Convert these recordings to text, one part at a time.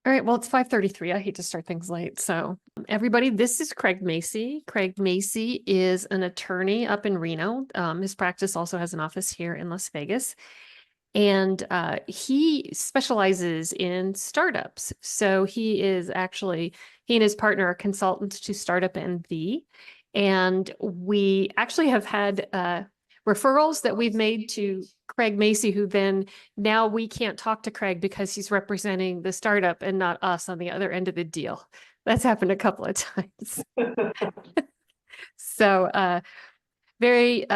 All right, well, it's 5:33. I hate to start things late. So, everybody, this is Craig Macy. Craig Macy is an attorney up in Reno. His practice also has an office here in Las Vegas, and he specializes in startups. So he and his partner are consultants to StartUpNV, and we actually have had referrals that we've made to Craig Macy, who then now we can't talk to Craig because he's representing the startup and not us on the other end of the deal. That's happened a couple of times. So very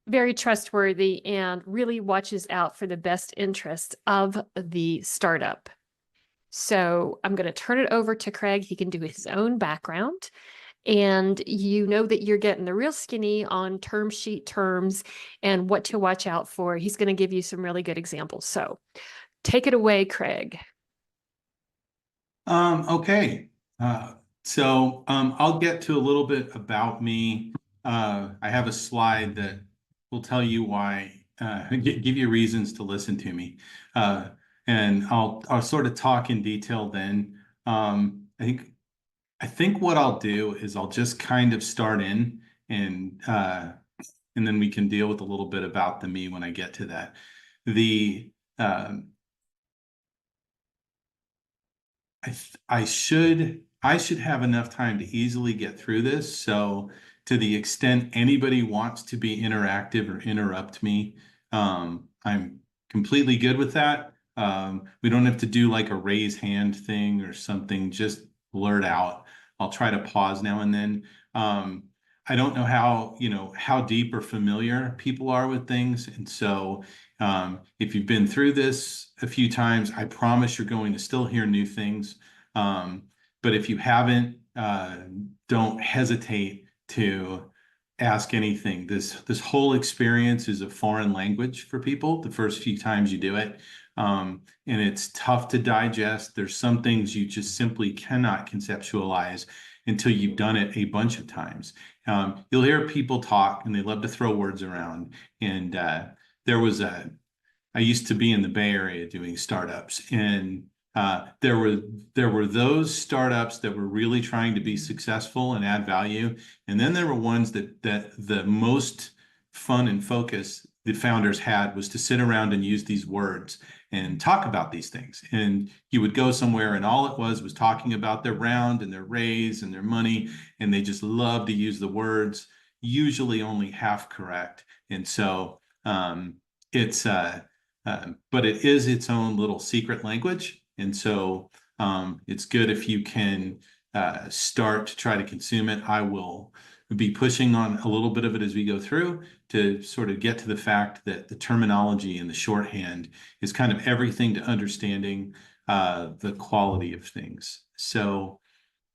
very trustworthy and really watches out for the best interest of the startup. So I'm going to turn it over to Craig. He can do his own background. And you know that you're getting the real skinny on term sheet terms and what to watch out for. He's going to give you some really good examples. So take it away, Craig. Okay. I'll get to a little bit about me. I have a slide that will tell you why, give you reasons to listen to me. And I'll sort of talk in detail then. I think what I'll do is I'll just kind of start in and then we can deal with a little bit about the me when I get to that. The I should have enough time to easily get through this. So to the extent anybody wants to be interactive or interrupt me, I'm completely good with that. We don't have to do like a raise hand thing or something, just blurt out. I'll try to pause now and then. I don't know how deep or familiar people are with things. And so if you've been through this a few times, I promise you're going to still hear new things. But if you haven't, don't hesitate to ask anything. This whole experience is a foreign language for people the first few times you do it. And it's tough to digest. There's some things you just simply cannot conceptualize until you've done it a bunch of times. You'll hear people talk and they love to throw words around. And I used to be in the Bay Area doing startups, and there were those startups that were really trying to be successful and add value, and then there were ones that the most fun and focus the founders had was to sit around and use these words and talk about these things. And you would go somewhere and all it was talking about their round and their raise and their money, and they just love to use the words, usually only half correct. And so but it is its own little secret language. And so it's good if you can start to try to consume it. I will be pushing on a little bit of it as we go through to sort of get to the fact that the terminology and the shorthand is kind of everything to understanding the quality of things. So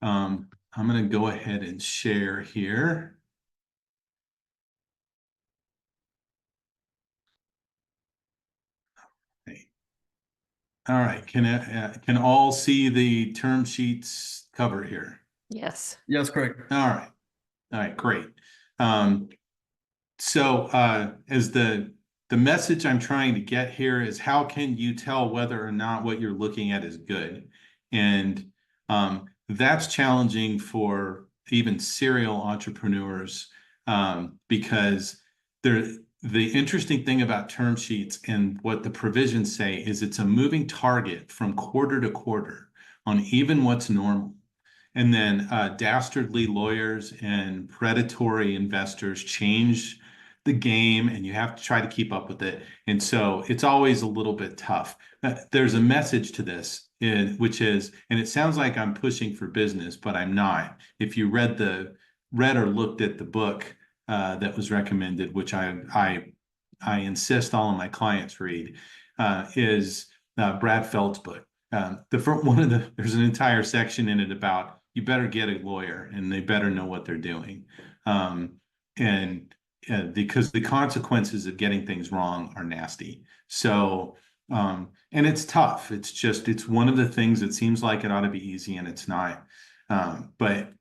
I'm going to go ahead and share here. All right, can all see the term sheets cover here? Yes. Yes, correct. All right, great. So as the message I'm trying to get here is, how can you tell whether or not what you're looking at is good? And that's challenging for even serial entrepreneurs because the interesting thing about term sheets and what the provisions say is it's a moving target from quarter to quarter on even what's normal. And then dastardly lawyers and predatory investors change the game, and you have to try to keep up with it. And so it's always a little bit tough. There's a message to this, which is, and it sounds like I'm pushing for business, but I'm not. If you read or looked at the book that was recommended, which I insist all of my clients read, is Brad Feld's book. There's an entire section in it about you better get a lawyer and they better know what they're doing, because the consequences of getting things wrong are nasty. So and it's tough. It's one of the things that seems like it ought to be easy and it's not. But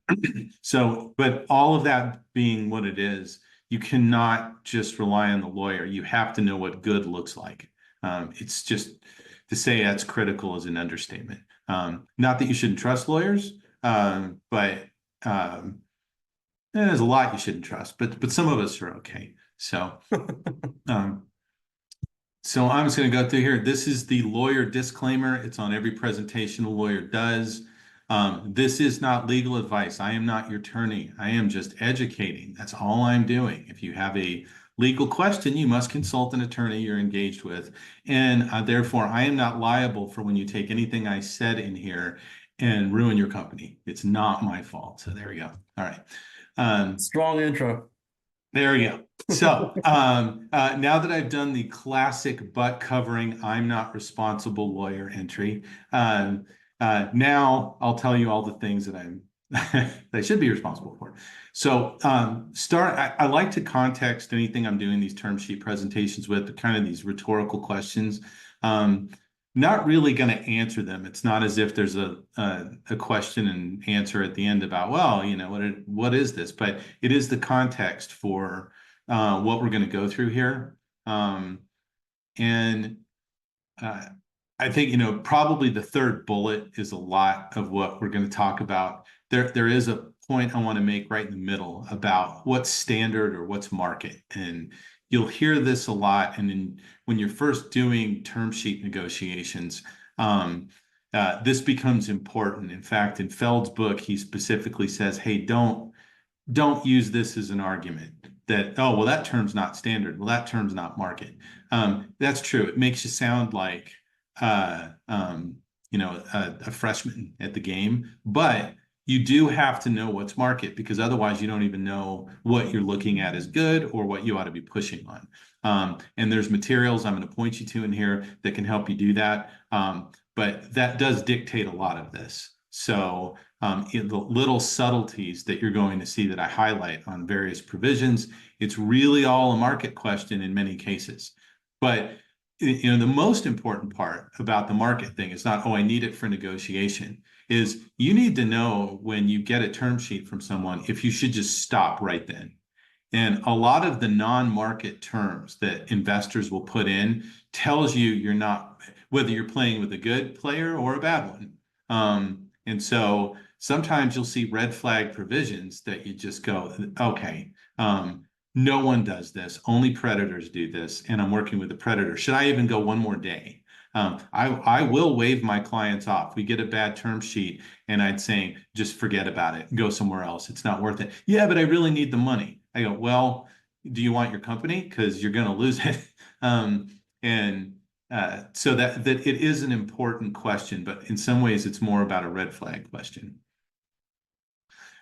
all of that being what it is, you cannot just rely on the lawyer. You have to know what good looks like. to say that's critical is an understatement. Not that you shouldn't trust lawyers, but there's a lot you shouldn't trust, but some of us are okay. So, so I'm just going to go through here. This is the lawyer disclaimer. It's on every presentation a lawyer does. This is not legal advice. I am not your attorney. I am just educating. That's all I'm doing. If you have a legal question, you must consult an attorney you're engaged with. And therefore, I am not liable for when you take anything I said in here and ruin your company. It's not my fault. So there we go. All right. Strong intro. There we go. So now that I've done the classic butt covering, I'm not responsible lawyer entry, now I'll tell you all the things that I'm that I should be responsible for. So I like to context anything I'm doing these term sheet presentations with, kind of these rhetorical questions. Not really going to answer them. It's not as if there's a question and answer at the end about, well, you know, what is this? But it is the context for what we're going to go through here. And I think, you know, probably the third bullet is a lot of what we're going to talk about. There is a point I want to make right in the middle about what's standard or what's market. And you'll hear this a lot. And when you're first doing term sheet negotiations, this becomes important. In fact, in Feld's book, he specifically says, hey, don't use this as an argument that, oh, well, that term's not standard. Well, that term's not market. That's true. It makes you sound like, you know, a freshman at the game, but you do have to know what's market, because otherwise you don't even know what you're looking at is good or what you ought to be pushing on. And there's materials I'm going to point you to in here that can help you do that. But that does dictate a lot of this. So in the little subtleties that you're going to see that I highlight on various provisions, it's really all a market question in many cases. But you know, the most important part about the market thing is not, oh, I need it for negotiation, is you need to know when you get a term sheet from someone, if you should just stop right then. And a lot of the non-market terms that investors will put in tells you you're not, whether you're playing with a good player or a bad one. And so sometimes you'll see red flag provisions that you just go, okay, no one does this. Only predators do this. And I'm working with a predator. Should I even go one more day? I will waive my clients off. We get a bad term sheet and I'd say, just forget about it. Go somewhere else. It's not worth it. Yeah, but I really need the money. I go, well, do you want your company? Because you're going to lose it. So that it is an important question, but in some ways it's more about a red flag question.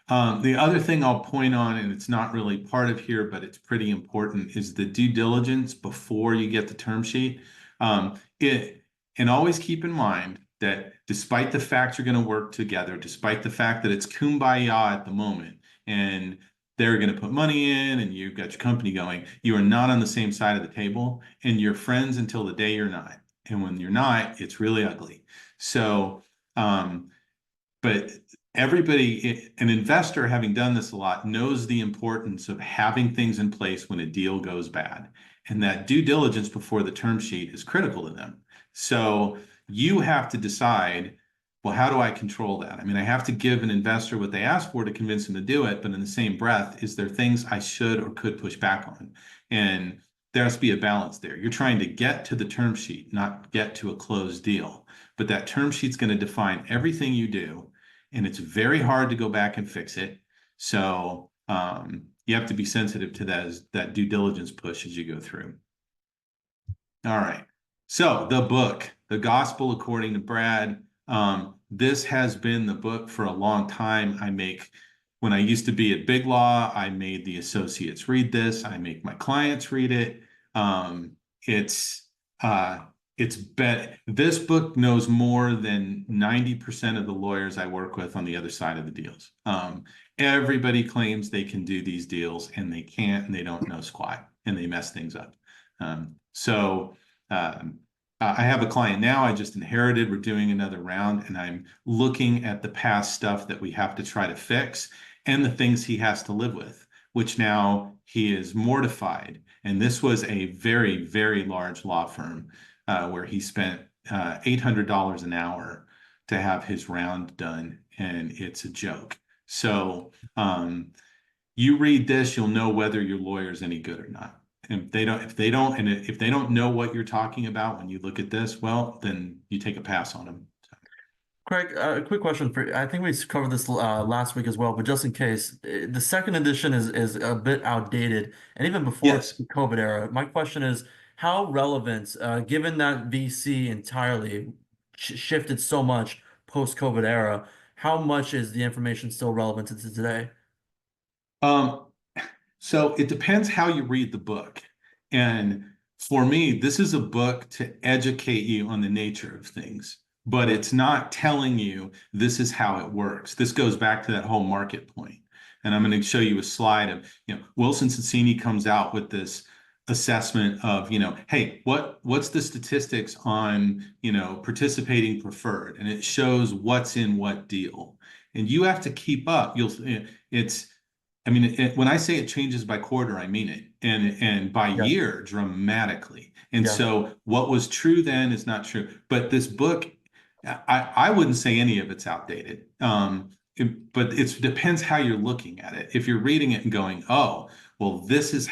The other thing I'll point on, and it's not really part of here, but it's pretty important, is the due diligence before you get the term sheet. And always keep in mind that despite the fact you're going to work together, despite the fact that it's kumbaya at the moment, and they're going to put money in and you've got your company going, you are not on the same side of the table, and you're friends until the day you're not. And when you're not, it's really ugly. So, but everybody, an investor, having done this a lot, knows the importance of having things in place when a deal goes bad. And that due diligence before the term sheet is critical to them. So you have to decide, well, how do I control that? I mean, I have to give an investor what they ask for to convince them to do it, but in the same breath, is there things I should or could push back on? And there has to be a balance there. You're trying to get to the term sheet, not get to a closed deal. But that term sheet's going to define everything you do, and it's very hard to go back and fix it. So you have to be sensitive to that due diligence push as you go through. All right. So the book, The Gospel According to Brad. This has been the book for a long time. When I used to be at Big Law, I made the associates read this. I make my clients read it. This book knows more than 90% of the lawyers I work with on the other side of the deals. Everybody claims they can do these deals, and they can't, and they don't know squat, and they mess things up. I have a client now I just inherited. We're doing another round, and I'm looking at the past stuff that we have to try to fix and the things he has to live with, which now he is mortified. And this was a very, very large law firm where he spent $800 an hour to have his round done, and it's a joke. So you read this, you'll know whether your lawyer is any good or not. And if they don't know what you're talking about when you look at this, well, then you take a pass on them. Craig, a quick question for you. I think we covered this last week as well, but just in case, the second edition is a bit outdated, and even before Yes. the COVID era. My question is, how relevant, given that VC entirely shifted so much post-COVID era, how much is the information still relevant to today? So it depends how you read the book. And for me, this is a book to educate you on the nature of things, but it's not telling you this is how it works. This goes back to that whole market point. And I'm going to show you a slide of, Wilson Sonsini comes out with this assessment of, hey, what's the statistics on, participating preferred? And it shows what's in what deal. And you have to keep up. When I say it changes by quarter, I mean it, and by year dramatically. And so what was true then is not true. But this book, I wouldn't say any of it's outdated. But it depends how you're looking at it. If you're reading it and going, oh, well, these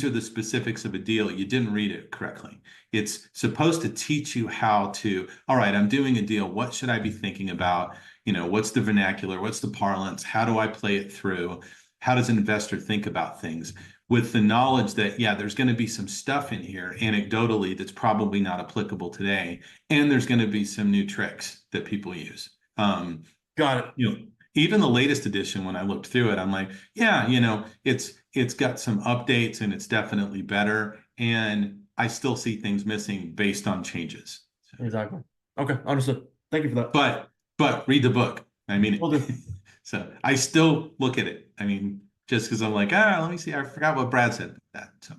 are the specifics of a deal, you didn't read it correctly. It's supposed to teach you how to, all right, I'm doing a deal. What should I be thinking about? What's the vernacular? What's the parlance? How do I play it through? How does an investor think about things? With the knowledge that, there's going to be some stuff in here anecdotally that's probably not applicable today. And there's going to be some new tricks that people use. Got it. Even the latest edition, when I looked through it, I'm like, it's got some updates and it's definitely better. And I still see things missing based on changes. Exactly. Okay, understood. Thank you for that. But read the book. Will do. So I still look at it. Just because I'm like, let me see. I forgot what Brad said about that. So,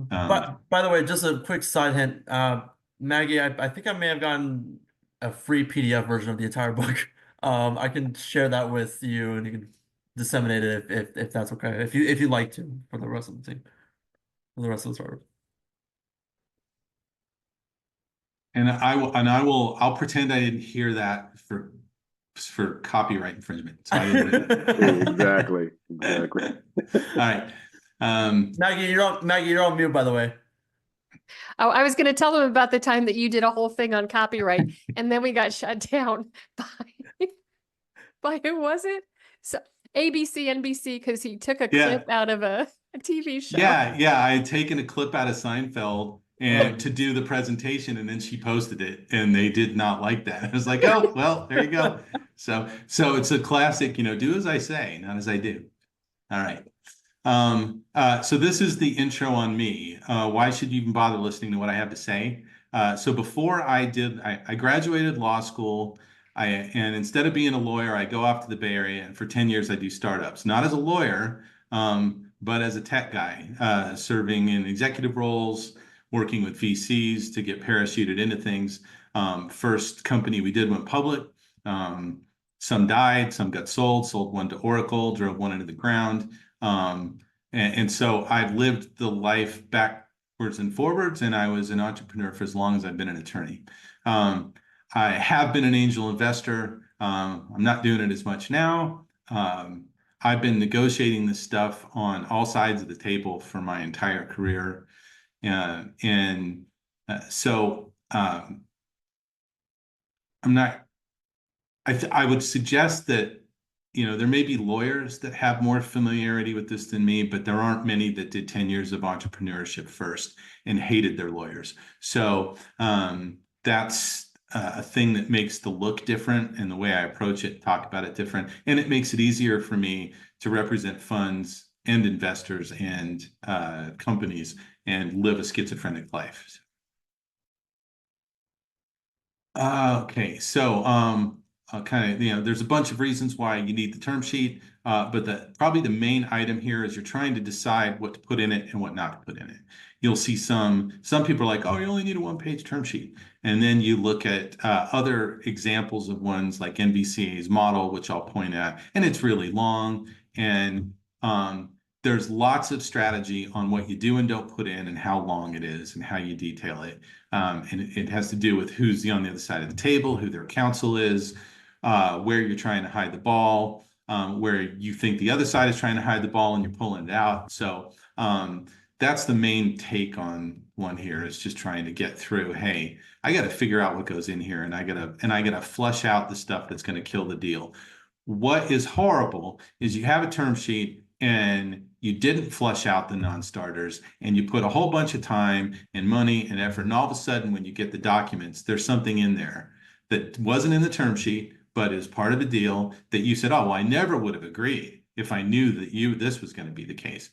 but by the way, just a quick side hint, Maggie, I think I may have gotten a free PDF version of the entire book. I can share that with you, and you can disseminate it if that's okay. If you'd like to, for the rest of the team, for the rest of the startup. And I'll pretend I didn't hear that for copyright infringement. So I didn't Exactly. All right. Maggie, you're on mute, by the way. Oh, I was going to tell them about the time that you did a whole thing on copyright and then we got shut down by who was it? So ABC, NBC, because he took a clip out of a TV show. Yeah. I had taken a clip out of Seinfeld and to do the presentation, and then she posted it, and they did not like that. I was like, oh, well, there you go. So it's a classic, do as I say, not as I do. All right. So this is the intro on me. Why should you even bother listening to what I have to say? So before I graduated law school, and instead of being a lawyer, I go off to the Bay Area, and for 10 years I do startups, not as a lawyer, but as a tech guy, serving in executive roles, working with VCs to get parachuted into things. First company we did went public. Some died, some got sold one to Oracle, drove one into the ground. And so I've lived the life backwards and forwards, and I was an entrepreneur for as long as I've been an attorney. I have been an angel investor. I'm not doing it as much now. I've been negotiating this stuff on all sides of the table for my entire career. I would suggest that, there may be lawyers that have more familiarity with this than me, but there aren't many that did 10 years of entrepreneurship first and hated their lawyers. So that's a thing that makes the look different and the way I approach it, talk about it different. And it makes it easier for me to represent funds and investors and companies and live a schizophrenic life. Okay, so there's a bunch of reasons why you need the term sheet, but probably the main item here is you're trying to decide what to put in it and what not to put in it. You'll see some people are like, oh, you only need a one-page term sheet. And then you look at other examples of ones like NVCA's model, which I'll point at, and it's really long. And there's lots of strategy on what you do and don't put in and how long it is and how you detail it. And it has to do with who's on the other side of the table, who their counsel is, where you're trying to hide the ball, where you think the other side is trying to hide the ball and you're pulling it out. So that's the main take on one here, is just trying to get through, hey, I got to figure out what goes in here, and I gotta flush out the stuff that's going to kill the deal. What is horrible is you have a term sheet and you didn't flush out the non-starters, and you put a whole bunch of time and money and effort, and all of a sudden when you get the documents, there's something in there that wasn't in the term sheet but is part of the deal that you said, oh, well, I never would have agreed if I knew that this was going to be the case.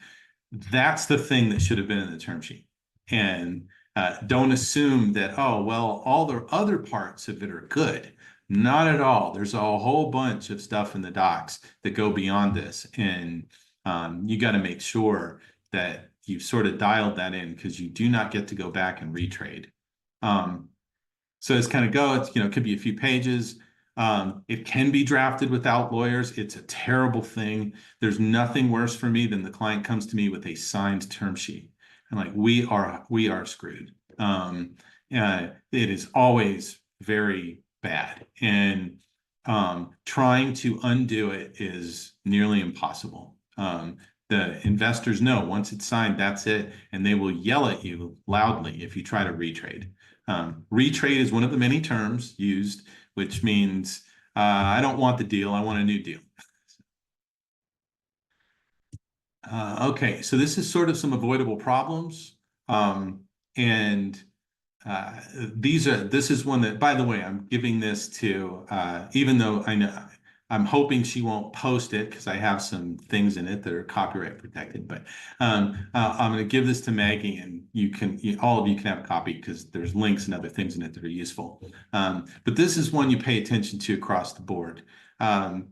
That's the thing that should have been in the term sheet. And don't assume that, oh, well, all the other parts of it are good. Not at all. There's a whole bunch of stuff in the docs that go beyond this. And you got to make sure that you've sort of dialed that in, because you do not get to go back and retrade. So it's kind of it's, it could be a few pages. It can be drafted without lawyers. It's a terrible thing. There's nothing worse for me than the client comes to me with a signed term sheet. And like, we are screwed. It is always very bad. And trying to undo it is nearly impossible. The investors know once it's signed, that's it. And they will yell at you loudly if you try to retrade. Retrade is one of the many terms used, which means I don't want the deal, I want a new deal. Okay, so this is sort of some avoidable problems. And this is one that, by the way, I'm giving this to, even though I'm hoping she won't post it because I have some things in it that are copyright protected, but I'm going to give this to Maggie, and all of you can have a copy because there's links and other things in it that are useful. But this is one you pay attention to across the board. I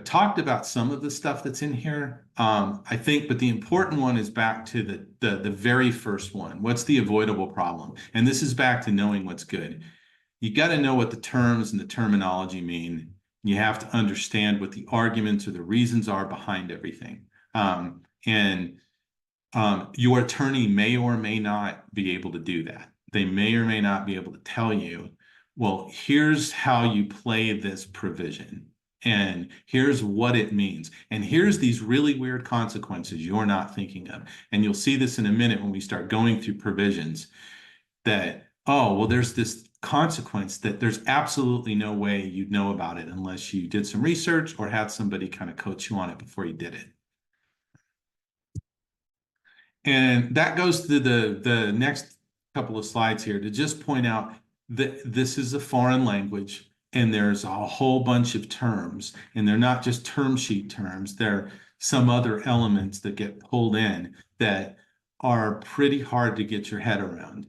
talked about some of the stuff that's in here, I think, but the important one is back to the very first one. What's the avoidable problem? And this is back to knowing what's good. You got to know what the terms and the terminology mean. You have to understand what the arguments or the reasons are behind everything. And your attorney may or may not be able to do that. They may or may not be able to tell you, well, here's how you play this provision, and here's what it means, and here's these really weird consequences you're not thinking of. And you'll see this in a minute when we start going through provisions, that, oh, well, there's this consequence that there's absolutely no way you'd know about it unless you did some research or had somebody kind of coach you on it before you did it. And that goes to the next couple of slides here, to just point out that this is a foreign language, and there's a whole bunch of terms, and they're not just term sheet terms. They're some other elements that get pulled in that are pretty hard to get your head around.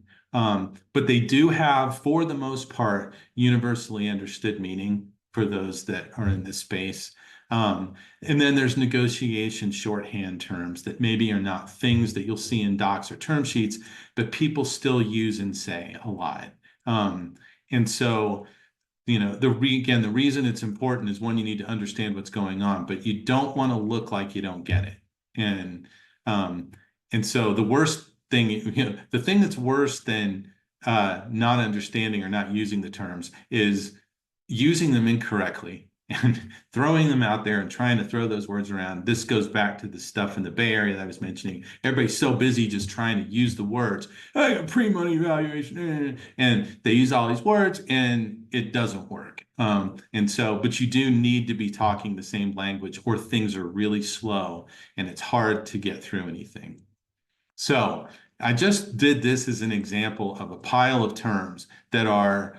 But they do have, for the most part, universally understood meaning for those that are in this space. And then there's negotiation shorthand terms that maybe are not things that you'll see in docs or term sheets, but people still use and say a lot. And so, the reason it's important is, one, you need to understand what's going on, but you don't want to look like you don't get it. And so the worst thing, the thing that's worse than not understanding or not using the terms is using them incorrectly and throwing them out there and trying to throw those words around. This goes back to the stuff in the Bay Area that I was mentioning. Everybody's so busy just trying to use the words, hey, pre-money evaluation, and they use all these words and it doesn't work. But you do need to be talking the same language, or things are really slow and it's hard to get through anything. So I just did this as an example of a pile of terms that are,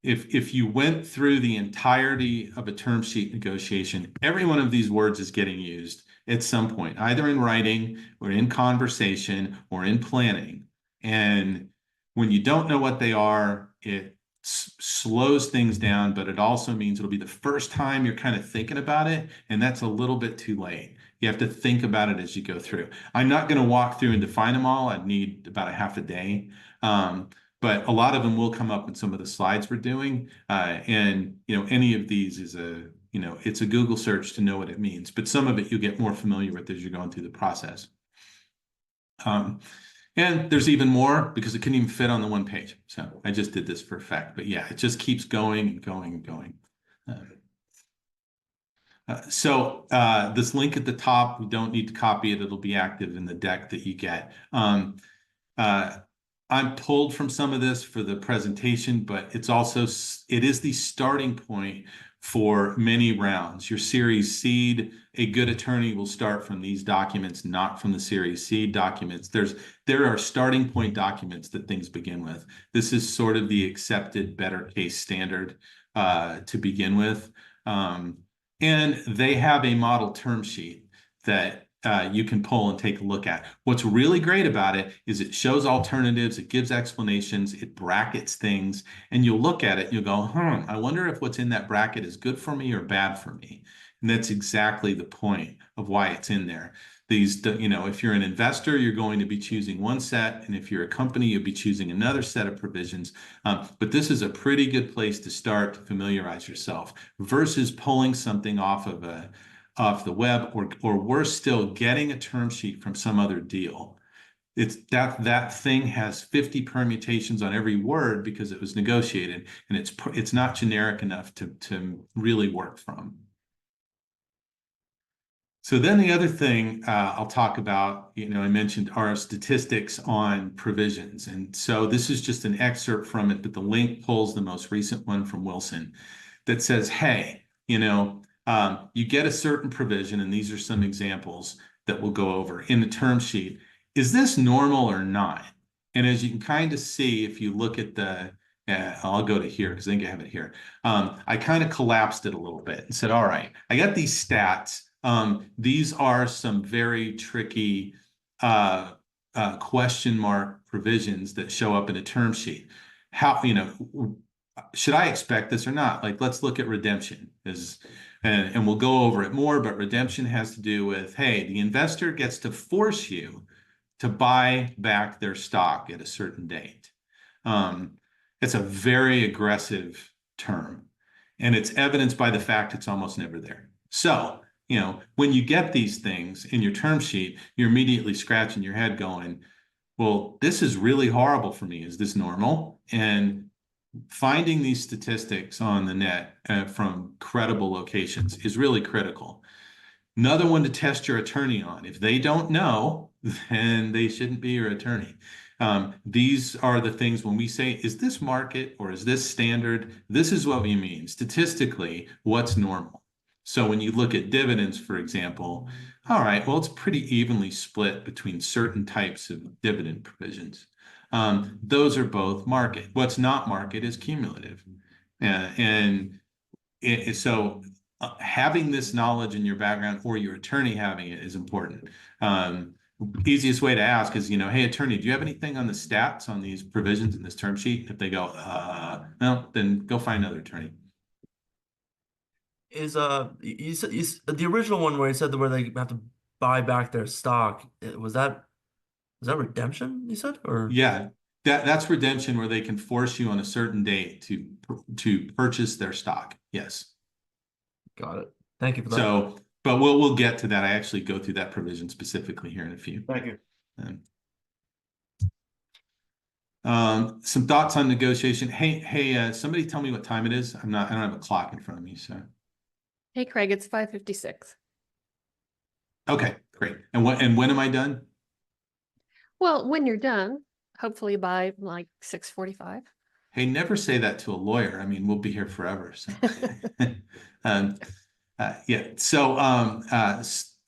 if you went through the entirety of a term sheet negotiation, every one of these words is getting used at some point, either in writing or in conversation or in planning. And when you don't know what they are, it slows things down, but it also means it'll be the first time you're kind of thinking about it, and that's a little bit too late. You have to think about it as you go through. I'm not going to walk through and define them all. I'd need about a half a day. But a lot of them will come up in some of the slides we're doing. And any of these is You know, it's a Google search to know what it means, but some of it you'll get more familiar with as you're going through the process. And there's even more because it couldn't even fit on the one page. So I just did this for effect, but yeah, it just keeps going and going and going. So this link at the top, we don't need to copy it. It'll be active in the deck that you get. I'm pulled from some of this for the presentation, but it is the starting point for many rounds. Your Series Seed, a good attorney will start from these documents, not from the Series Seed documents. There are starting point documents that things begin with. This is sort of the accepted better case standard to begin with. And they have a model term sheet that you can pull and take a look at. What's really great about it is it shows alternatives, it gives explanations, it brackets things, and you'll look at it and you'll go, I wonder if what's in that bracket is good for me or bad for me. And that's exactly the point of why it's in there. You know, if you're an investor, you're going to be choosing one set, and if you're a company, you'll be choosing another set of provisions. But this is a pretty good place to start to familiarize yourself versus pulling something off the web, or worse still, getting a term sheet from some other deal. It's that thing has 50 permutations on every word because it was negotiated, and it's not generic enough to really work from. So then the other thing I'll talk about, you know, I mentioned are statistics on provisions. And so this is just an excerpt from it, but the link pulls the most recent one from Wilson that says, hey, you know, you get a certain provision, and these are some examples that we'll go over in the term sheet. Is this normal or not? And as you can kind of see, if you look at I'll go to here because I think I have it here. I kind of collapsed it a little bit and said, all right, I got these stats. These are some very tricky question mark provisions that show up in a term sheet. How, you know, should I expect this or not? Like, let's look at redemption and we'll go over it more, but redemption has to do with, hey, the investor gets to force you to buy back their stock at a certain date. It's a very aggressive term, and it's evidenced by the fact it's almost never there. So, you know, when you get these things in your term sheet, you're immediately scratching your head going, well, this is really horrible for me. Is this normal? And finding these statistics on the net from credible locations is really critical. Another one to test your attorney on. If they don't know, then they shouldn't be your attorney. These are the things when we say, is this market or is this standard? This is what we mean. Statistically, what's normal? So when you look at dividends, for example, all right, well, it's pretty evenly split between certain types of dividend provisions. Those are both market. What's not market is cumulative. So having this knowledge in your background, or your attorney having it, is important. Easiest way to ask is, you know, hey, attorney, do you have anything on the stats on these provisions in this term sheet? If they go, no, then go find another attorney. Is you said the original one where you said where they have to buy back their stock, was that redemption, you said? Or yeah, that's redemption, where they can force you on a certain date to purchase their stock. Yes. Got it. Thank you for that. So, but we'll get to that. I actually go through that provision specifically here in a few. Thank you. Some thoughts on negotiation. Hey, somebody tell me what time it is. I don't have a clock in front of me, so. Hey, Craig, it's 5:56. Okay, great. And when am I done? Well, when you're done, hopefully by like 6:45. Hey, never say that to a lawyer. I mean, we'll be here forever. So. Yeah. So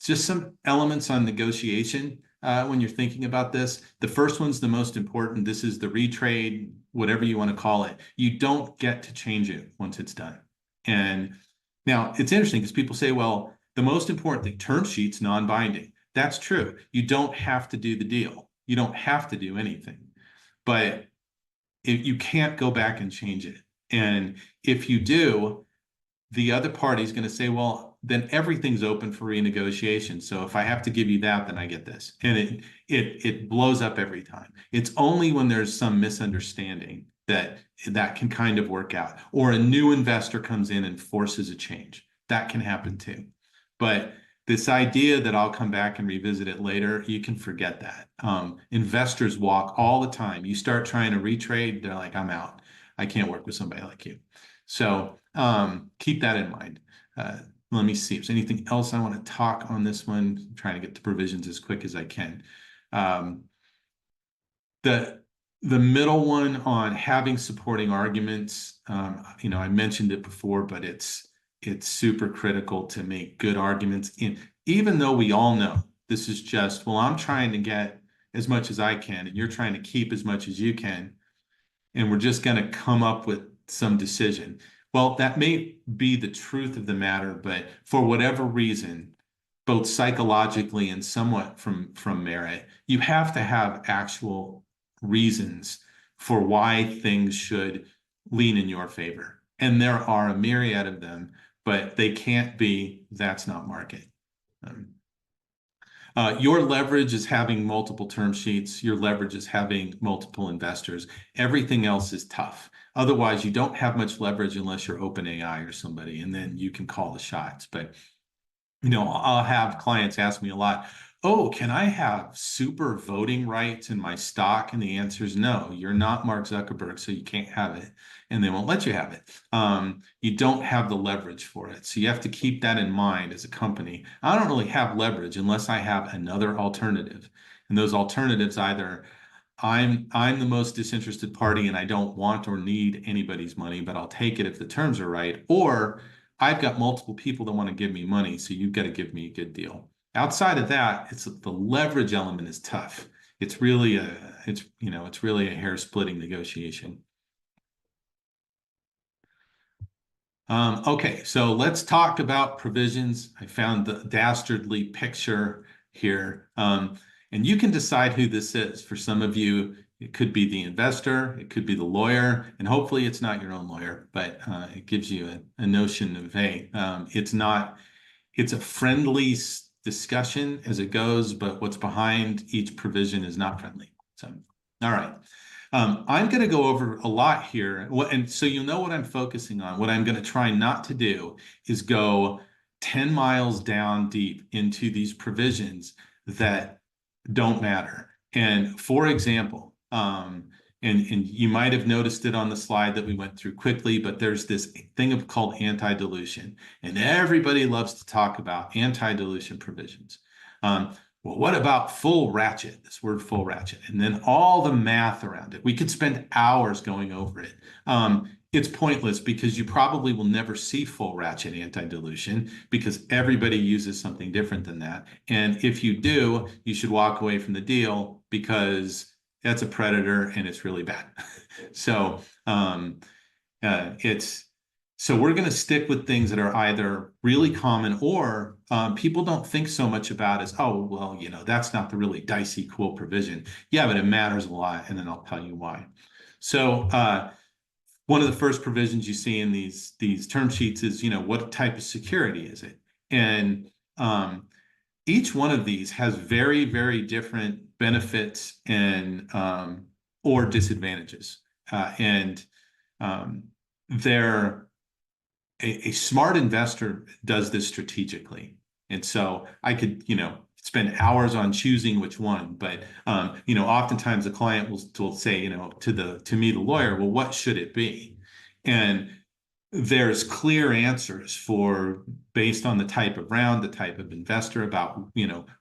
just some elements on negotiation when you're thinking about this. The first one's the most important. This is the retrade, whatever you want to call it. You don't get to change it once it's done. And now it's interesting because people say, well, the most important thing, term sheets, non-binding. That's true. You don't have to do the deal. You don't have to do anything. But you can't go back and change it. And if you do, the other party is going to say, well, then everything's open for renegotiation. So if I have to give you that, then I get this. And it blows up every time. It's only when there's some misunderstanding that can kind of work out, or a new investor comes in and forces a change. That can happen too. But this idea that I'll come back and revisit it later, you can forget that. Investors walk all the time. You start trying to retrade, they're like, I'm out. I can't work with somebody like you. So keep that in mind. Let me see if there's anything else I want to talk on this one. I'm trying to get the provisions as quick as I can. The middle one on having supporting arguments, I mentioned it before, but it's super critical to make good arguments. Even though we all know this is just, well, I'm trying to get as much as I can, and you're trying to keep as much as you can, and we're just going to come up with some decision. Well, that may be the truth of the matter, but for whatever reason, both psychologically and somewhat from merit, you have to have actual reasons for why things should lean in your favor. And there are a myriad of them, but they can't be, that's not market. Your leverage is having multiple term sheets. Your leverage is having multiple investors. Everything else is tough. Otherwise, you don't have much leverage unless you're OpenAI or somebody, and then you can call the shots. But I'll have clients ask me a lot, oh, can I have super voting rights in my stock? And the answer is no, you're not Mark Zuckerberg, so you can't have it. And they won't let you have it. You don't have the leverage for it. So you have to keep that in mind as a company. I don't really have leverage unless I have another alternative. And those alternatives either I'm the most disinterested party and I don't want or need anybody's money, but I'll take it if the terms are right, or I've got multiple people that want to give me money, so you've got to give me a good deal. Outside of that, it's the leverage element is tough. It's really a hair-splitting negotiation. Okay, so let's talk about provisions. I found the dastardly picture here. And you can decide who this is. For some of you, it could be the investor, it could be the lawyer, and hopefully it's not your own lawyer, but it gives you a notion of, hey, it's a friendly discussion as it goes, but what's behind each provision is not friendly. So, all right. I'm going to go over a lot here. And so you'll know what I'm focusing on. What I'm going to try not to do is go 10 miles down deep into these provisions that don't matter. And for example, and you might have noticed it on the slide that we went through quickly, but there's this thing called anti-dilution. And everybody loves to talk about anti-dilution provisions. Well, what about full ratchet, this word full ratchet, and then all the math around it? We could spend hours going over it. It's pointless because you probably will never see full ratchet anti-dilution because everybody uses something different than that. And if you do, you should walk away from the deal because that's a predator and it's really bad. So so we're going to stick with things that are either really common or people don't think so much about as, oh, well, that's not the really dicey, cool provision. Yeah, but it matters a lot. And then I'll tell you why. So one of the first provisions you see in these term sheets is, what type of security is it? And each one of these has very, very different benefits and or disadvantages. A smart investor does this strategically. And so I could, spend hours on choosing which one, but, oftentimes the client will say, to me, the lawyer, well, what should it be? And there's clear answers based on the type of round, the type of investor about,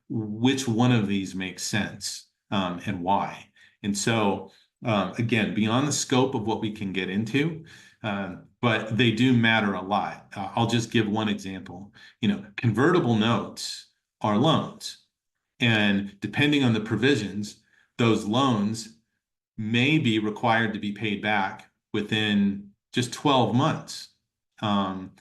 which one of these makes sense and why. And so, again, beyond the scope of what we can get into, but they do matter a lot. I'll just give one example. Convertible notes are loans. And depending on the provisions, those loans may be required to be paid back within just 12 months. And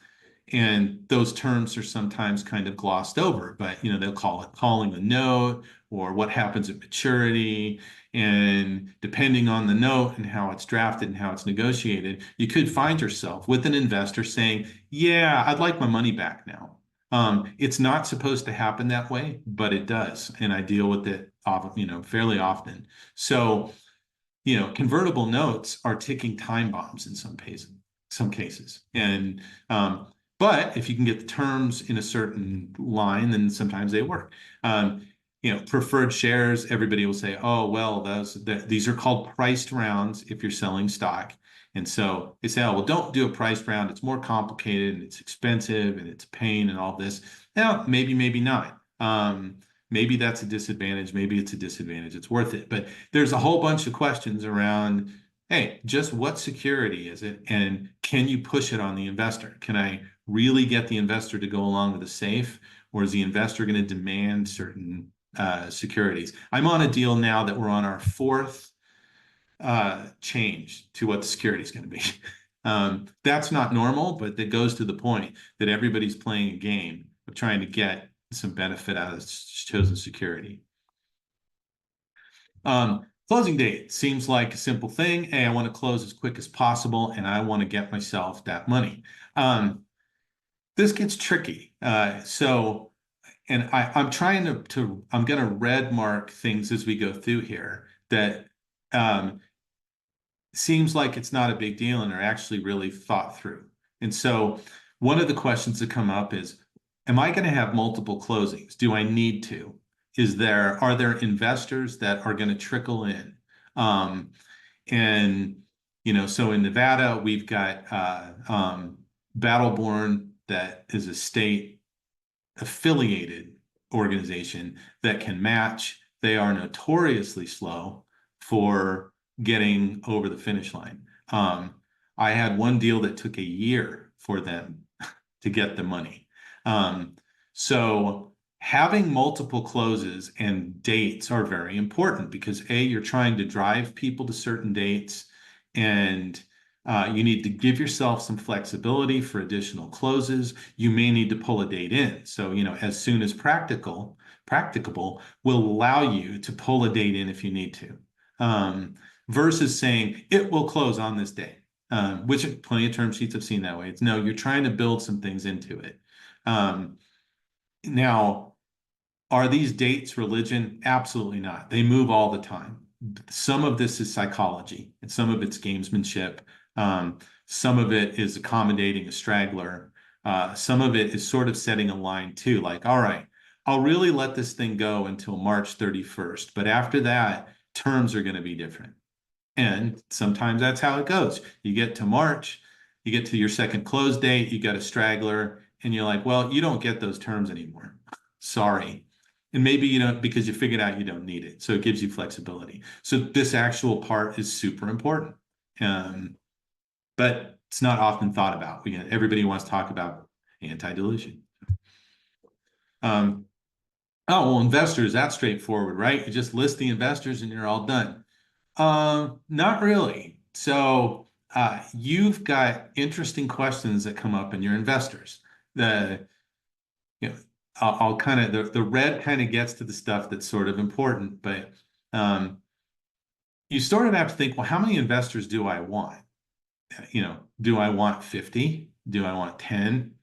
those terms are sometimes kind of glossed over, but they'll call it calling a note or what happens at maturity. And depending on the note and how it's drafted and how it's negotiated, you could find yourself with an investor saying, yeah, I'd like my money back now. It's not supposed to happen that way, but it does. And I deal with it, fairly often. So, convertible notes are ticking time bombs in some cases. And But if you can get the terms in a certain line, then sometimes they work. Preferred shares, everybody will say, oh, well, these are called priced rounds if you're selling stock. And so they say, oh, well, don't do a priced round. It's more complicated and it's expensive and it's a pain and all this. Now, maybe not. Maybe that's a disadvantage. Maybe it's a disadvantage. It's worth it. But there's a whole bunch of questions around, hey, just what security is it? And can you push it on the investor? Can I really get the investor to go along with the safe? Or is the investor going to demand certain securities? I'm on a deal now that we're on our fourth change to what the security is going to be. That's not normal, but that goes to the point that everybody's playing a game of trying to get some benefit out of chosen security. Closing date seems like a simple thing. Hey, I want to close as quick as possible, and I want to get myself that money. This gets tricky. And I'm trying I'm going to red mark things as we go through here that seems like it's not a big deal and are actually really thought through. And so one of the questions that come up is, am I going to have multiple closings? Do I need to? Are there investors that are going to trickle in? So in Nevada, we've got Battleborn, that is a state affiliated organization that can match. They are notoriously slow for getting over the finish line. I had one deal that took a year for them to get the money. So having multiple closes and dates are very important because you're trying to drive people to certain dates, and you need to give yourself some flexibility for additional closes. You may need to pull a date in. So, as soon as practicable will allow you to pull a date in if you need to, versus saying it will close on this day, which plenty of term sheets have seen that way. It's no, you're trying to build some things into it. Now, are these dates religion? Absolutely not. They move all the time. Some of this is psychology and some of it's gamesmanship. Some of it is accommodating a straggler. Some of it is sort of setting a line too, like, all right, I'll really let this thing go until March 31st. But after that, terms are going to be different. And sometimes that's how it goes. You get to March, you get to your second close date, you got a straggler, and you're like, well, you don't get those terms anymore. Sorry. And maybe you don't, because you figured out you don't need it. So it gives you flexibility. So this actual part is super important. But it's not often thought about. Everybody wants to talk about anti-dilution. Investors, that's straightforward, right? You just list the investors and you're all done. Not really. So you've got interesting questions that come up in your investors. I'll kind of, the red kind of gets to the stuff that's sort of important, but you sort of have to think, well, how many investors do I want? Do I want 50? Do I want 10?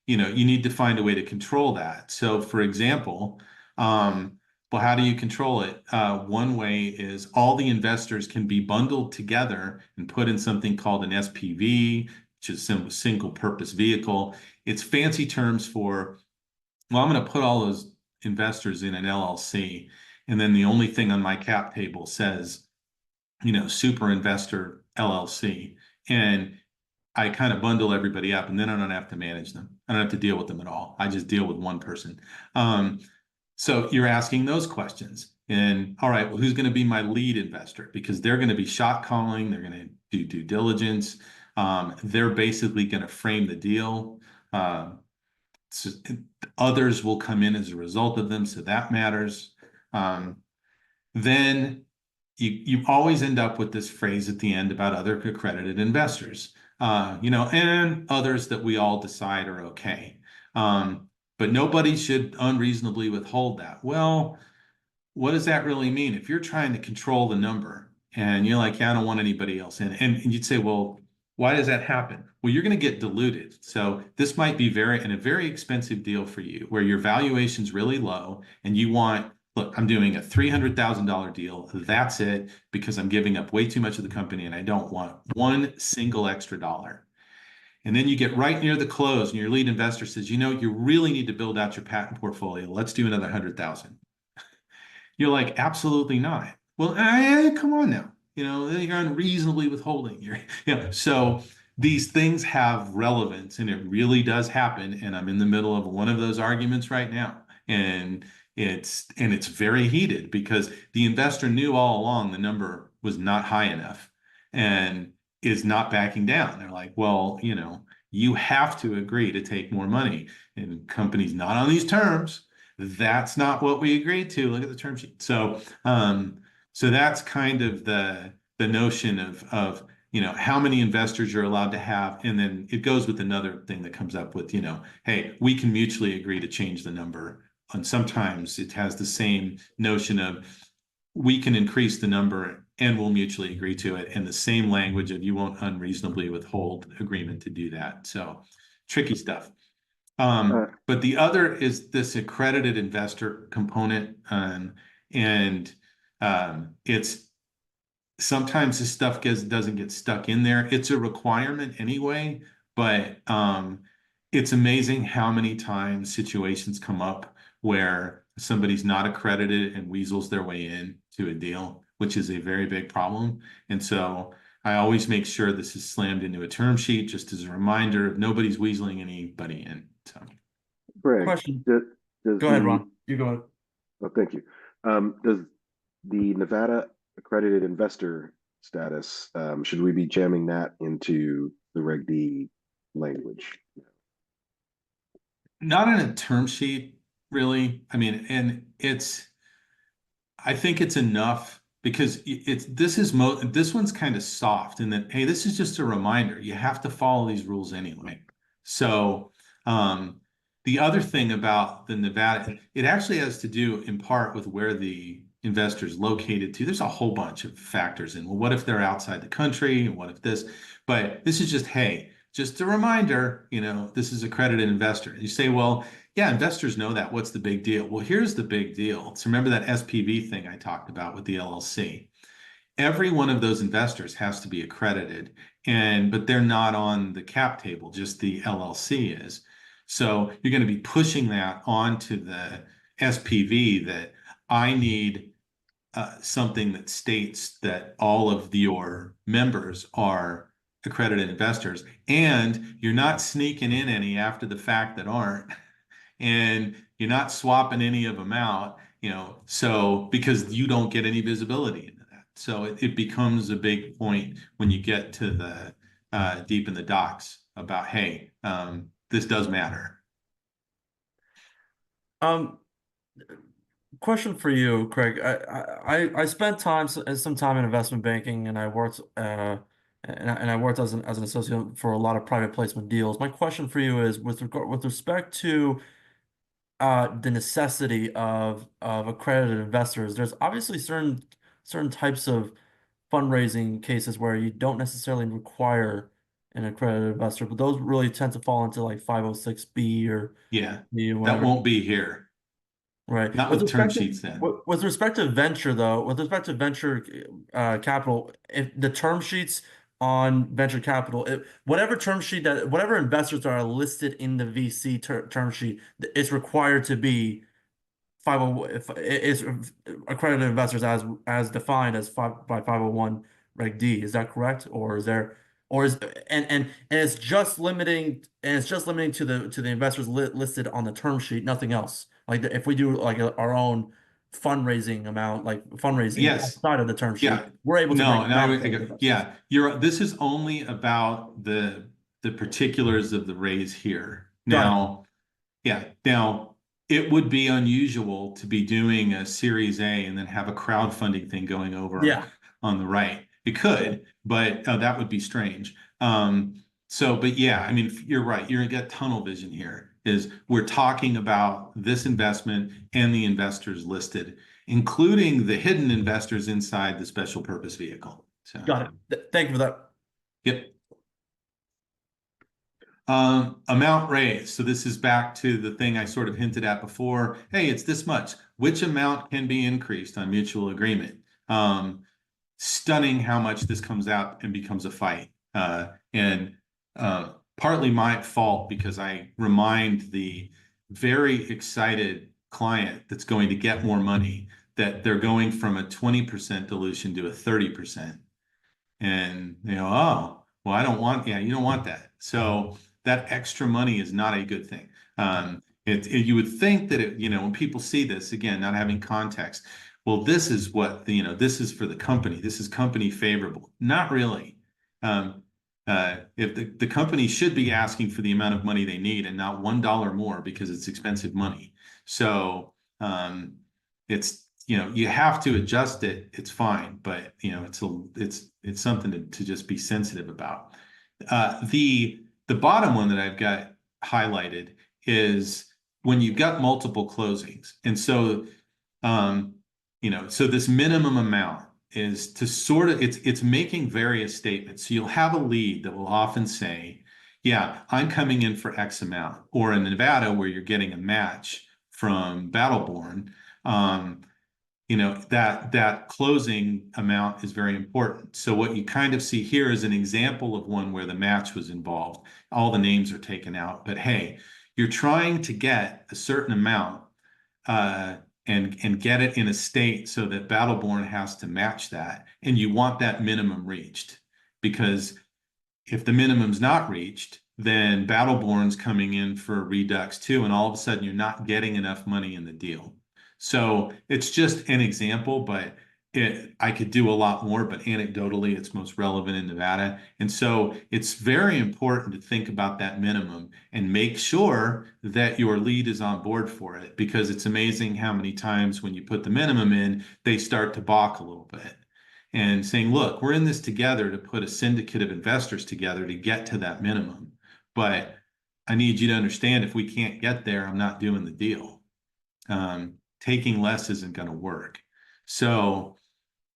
You need to find a way to control that. So for example, well, how do you control it? One way is all the investors can be bundled together and put in something called an SPV, which is a single purpose vehicle. It's fancy terms for, well, I'm going to put all those investors in an LLC. And then the only thing on my cap table says, super investor LLC. And I kind of bundle everybody up, and then I don't have to manage them. I don't have to deal with them at all. I just deal with one person. So you're asking those questions. And all right, well, who's going to be my lead investor? Because they're going to be shot calling. They're going to do due diligence. They're basically going to frame the deal. So others will come in as a result of them. So that matters. Then you always end up with this phrase at the end about other accredited investors, and others that we all decide are okay. But nobody should unreasonably withhold that. Well, what does that really mean? If you're trying to control the number and you're like, yeah, I don't want anybody else in, and you'd say, well, why does that happen? Well, you're going to get diluted. So this might be a very expensive deal for you where your valuation's really low and you want, look, I'm doing a $300,000 deal. That's it, because I'm giving up way too much of the company and I don't want one single extra dollar. And then you get right near the close and your lead investor says, you really need to build out your patent portfolio. Let's do another 100,000. You're like, absolutely not. Well, come on now. You're unreasonably withholding. So these things have relevance, and it really does happen. And I'm in the middle of one of those arguments right now. And it's very heated because the investor knew all along the number was not high enough and is not backing down. They're like, well, you have to agree to take more money. And companies not on these terms. That's not what we agreed to. Look at the term sheet. So that's kind of the notion of how many investors you're allowed to have, and then it goes with another thing that comes up with hey, we can mutually agree to change the number, and sometimes it has the same notion of we can increase the number and we'll mutually agree to it, and the same language of you won't unreasonably withhold agreement to do that. So tricky stuff. But the other is this accredited investor component. And it's sometimes this stuff doesn't get stuck in there. It's a requirement anyway, but it's amazing how many times situations come up where somebody's not accredited and weasels their way in to a deal, which is a very big problem. And so I always make sure this is slammed into a term sheet just as a reminder of nobody's weaseling anybody in. So, Greg, Question. does Go ahead, Ron. You go ahead. Oh, thank you. Does the Nevada accredited investor status, should we be jamming that into the Reg D language? not in a term sheet, really. I mean, and I think it's enough because this one's kind of soft in that, hey, this is just a reminder. You have to follow these rules anyway. So the other thing about the Nevada, it actually has to do in part with where the investor is located to. There's a whole bunch of factors in, well, what if they're outside the country? And what if this? But this is just, hey, just a reminder, this is accredited investor. You say, well, yeah, investors know that. What's the big deal? Well, here's the big deal. So remember that SPV thing I talked about with the LLC. Every one of those investors has to be accredited, but they're not on the cap table, just the LLC is. So you're going to be pushing that onto the SPV that I need something that states that all of your members are accredited investors, and you're not sneaking in any after the fact that aren't, and you're not swapping any of them out, so because you don't get any visibility into that. So it becomes a big point when you get to the deep in the docs about, hey, this does matter. Question for you, Craig. I spent some time in investment banking, and I worked and I worked as an associate for a lot of private placement deals. My question for you is with respect to the necessity of accredited investors. There's obviously certain types of fundraising cases where you don't necessarily require an accredited investor, but those really tend to fall into like 506B or Yeah, whatever. that won't be here. Right. Not with term sheets then. With respect to venture, though, with respect to venture capital, if the term sheets on venture capital, whatever investors are listed in the VC term sheet, it's required to be 50 it's accredited investors as defined by 501 Reg D. Is that correct? Or is there and it's just limiting to the investors listed on the term sheet, nothing else. Like if we do like our own fundraising amount, like fundraising Yes. outside of the term sheet, Yeah. we're able to No, bring no, yeah, this is only about the particulars of the raise here. Now, it would be unusual to be doing a Series A and then have a crowdfunding thing going over on the right. It could, but that would be strange. But yeah, I mean, you're right. You're gonna get tunnel vision here. Is we're talking about this investment and the investors listed, including the hidden investors inside the special purpose vehicle. So, got it. Thank you for that. Yep. Amount raised. So this is back to the thing I sort of hinted at before. Hey, it's this much. Which amount can be increased on mutual agreement? Stunning how much this comes out and becomes a fight. partly my fault because I remind the very excited client that's going to get more money that they're going from a 20% dilution to a 30%. And they go, oh, well, I don't want, yeah, you don't want that. So that extra money is not a good thing. You would think that when people see this, again, not having context, well, this is what this is for the company. This is company favorable. Not really. If the company should be asking for the amount of money they need and not $1 more because it's expensive money. So it's you have to adjust it. It's fine, but it's something to just be sensitive about. The bottom one that I've got highlighted is when you've got multiple closings, and so so this minimum amount is to sort of it's making various statements. So you'll have a lead that will often say, yeah, I'm coming in for X amount, or in Nevada where you're getting a match from Battleborn, that closing amount is very important. So what you kind of see here is an example of one where the match was involved. All the names are taken out, but hey, you're trying to get a certain amount and get it in a state so that Battleborn has to match that, and you want that minimum reached, because if the minimum's not reached, then Battleborn's coming in for a redux too, and all of a sudden you're not getting enough money in the deal. So it's just an example, but I could do a lot more, but anecdotally, it's most relevant in Nevada. And so it's very important to think about that minimum and make sure that your lead is on board for it, because it's amazing how many times when you put the minimum in, they start to balk a little bit and saying, look, we're in this together to put a syndicate of investors together to get to that minimum. But I need you to understand, if we can't get there, I'm not doing the deal. Taking less isn't going to work. So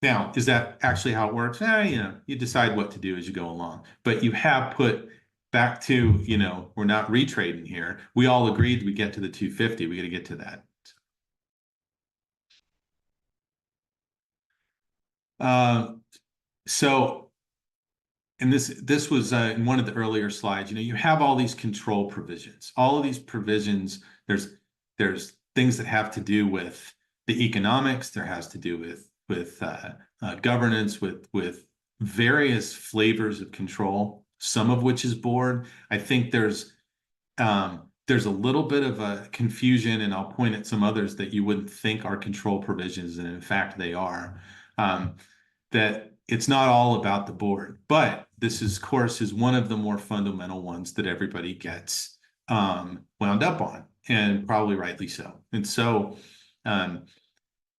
now, is that actually how it works? You decide what to do as you go along. But you have put back to, we're not retrading here. We all agreed we get to the 250. We got to get to that. And this was in one of the earlier slides. You have all these control provisions. All of these provisions, there's things that have to do with the economics. There has to do with governance, with various flavors of control, some of which is board. I think there's a little bit of a confusion, and I'll point at some others that you wouldn't think are control provisions, and in fact they are. That it's not all about the board, but this is, of course, is one of the more fundamental ones that everybody gets wound up on, and probably rightly so. And so,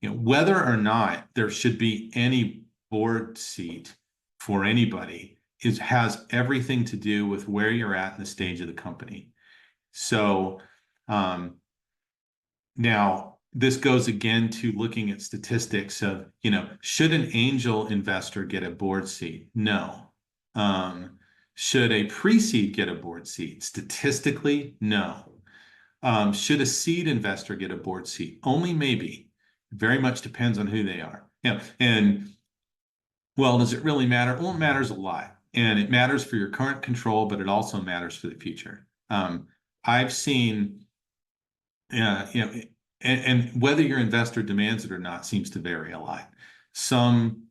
whether or not there should be any board seat for anybody has everything to do with where you're at in the stage of the company. So now this goes again to looking at statistics of, should an angel investor get a board seat? No. Should a pre-seed get a board seat? Statistically, no. Should a seed investor get a board seat? Only maybe. Very much depends on who they are. And well, does it really matter? Well, it matters a lot. And it matters for your current control, but it also matters for the future. I've seen, and whether your investor demands it or not seems to vary a lot.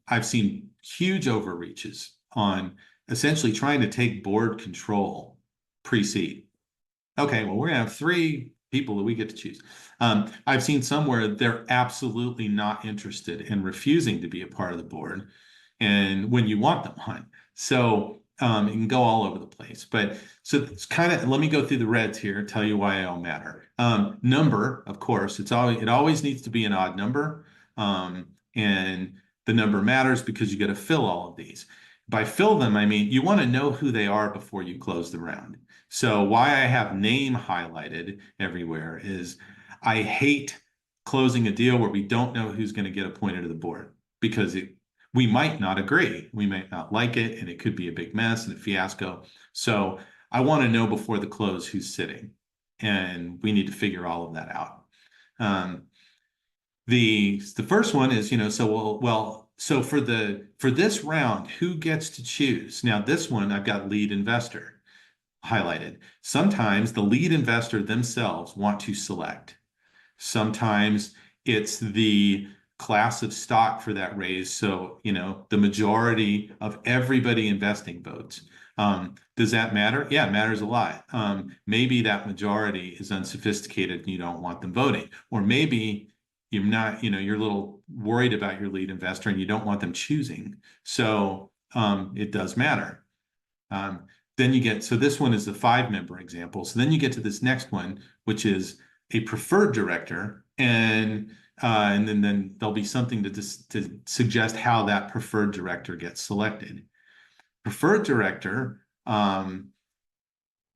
I've seen huge overreaches on essentially trying to take board control pre-seed. Okay, well, we're gonna have 3 people that we get to choose. I've seen some where they're absolutely not interested and refusing to be a part of the board, and when you want them on. So it can go all over the place. But so it's kind of, let me go through the reds here, tell you why they all matter. Number, of course, it always needs to be an odd number. And the number matters because you got to fill all of these. By fill them, I mean, you want to know who they are before you close the round. So why I have name highlighted everywhere is I hate closing a deal where we don't know who's going to get appointed to the board, because we might not agree. We might not like it, and it could be a big mess and a fiasco. So I want to know before the close who's sitting, and we need to figure all of that out. The first one is, so for this round, who gets to choose? Now, this one, I've got lead investor. highlighted. Sometimes the lead investor themselves want to select. Sometimes it's the class of stock for that raise. So, the majority of everybody investing votes. Does that matter? Yeah, it matters a lot. Maybe that majority is unsophisticated and you don't want them voting. Or maybe you're not, you're a little worried about your lead investor and you don't want them choosing. So it does matter. So this one is the 5-member example. So then you get to this next one, which is a preferred director, and then there'll be something to suggest how that preferred director gets selected. Preferred director, as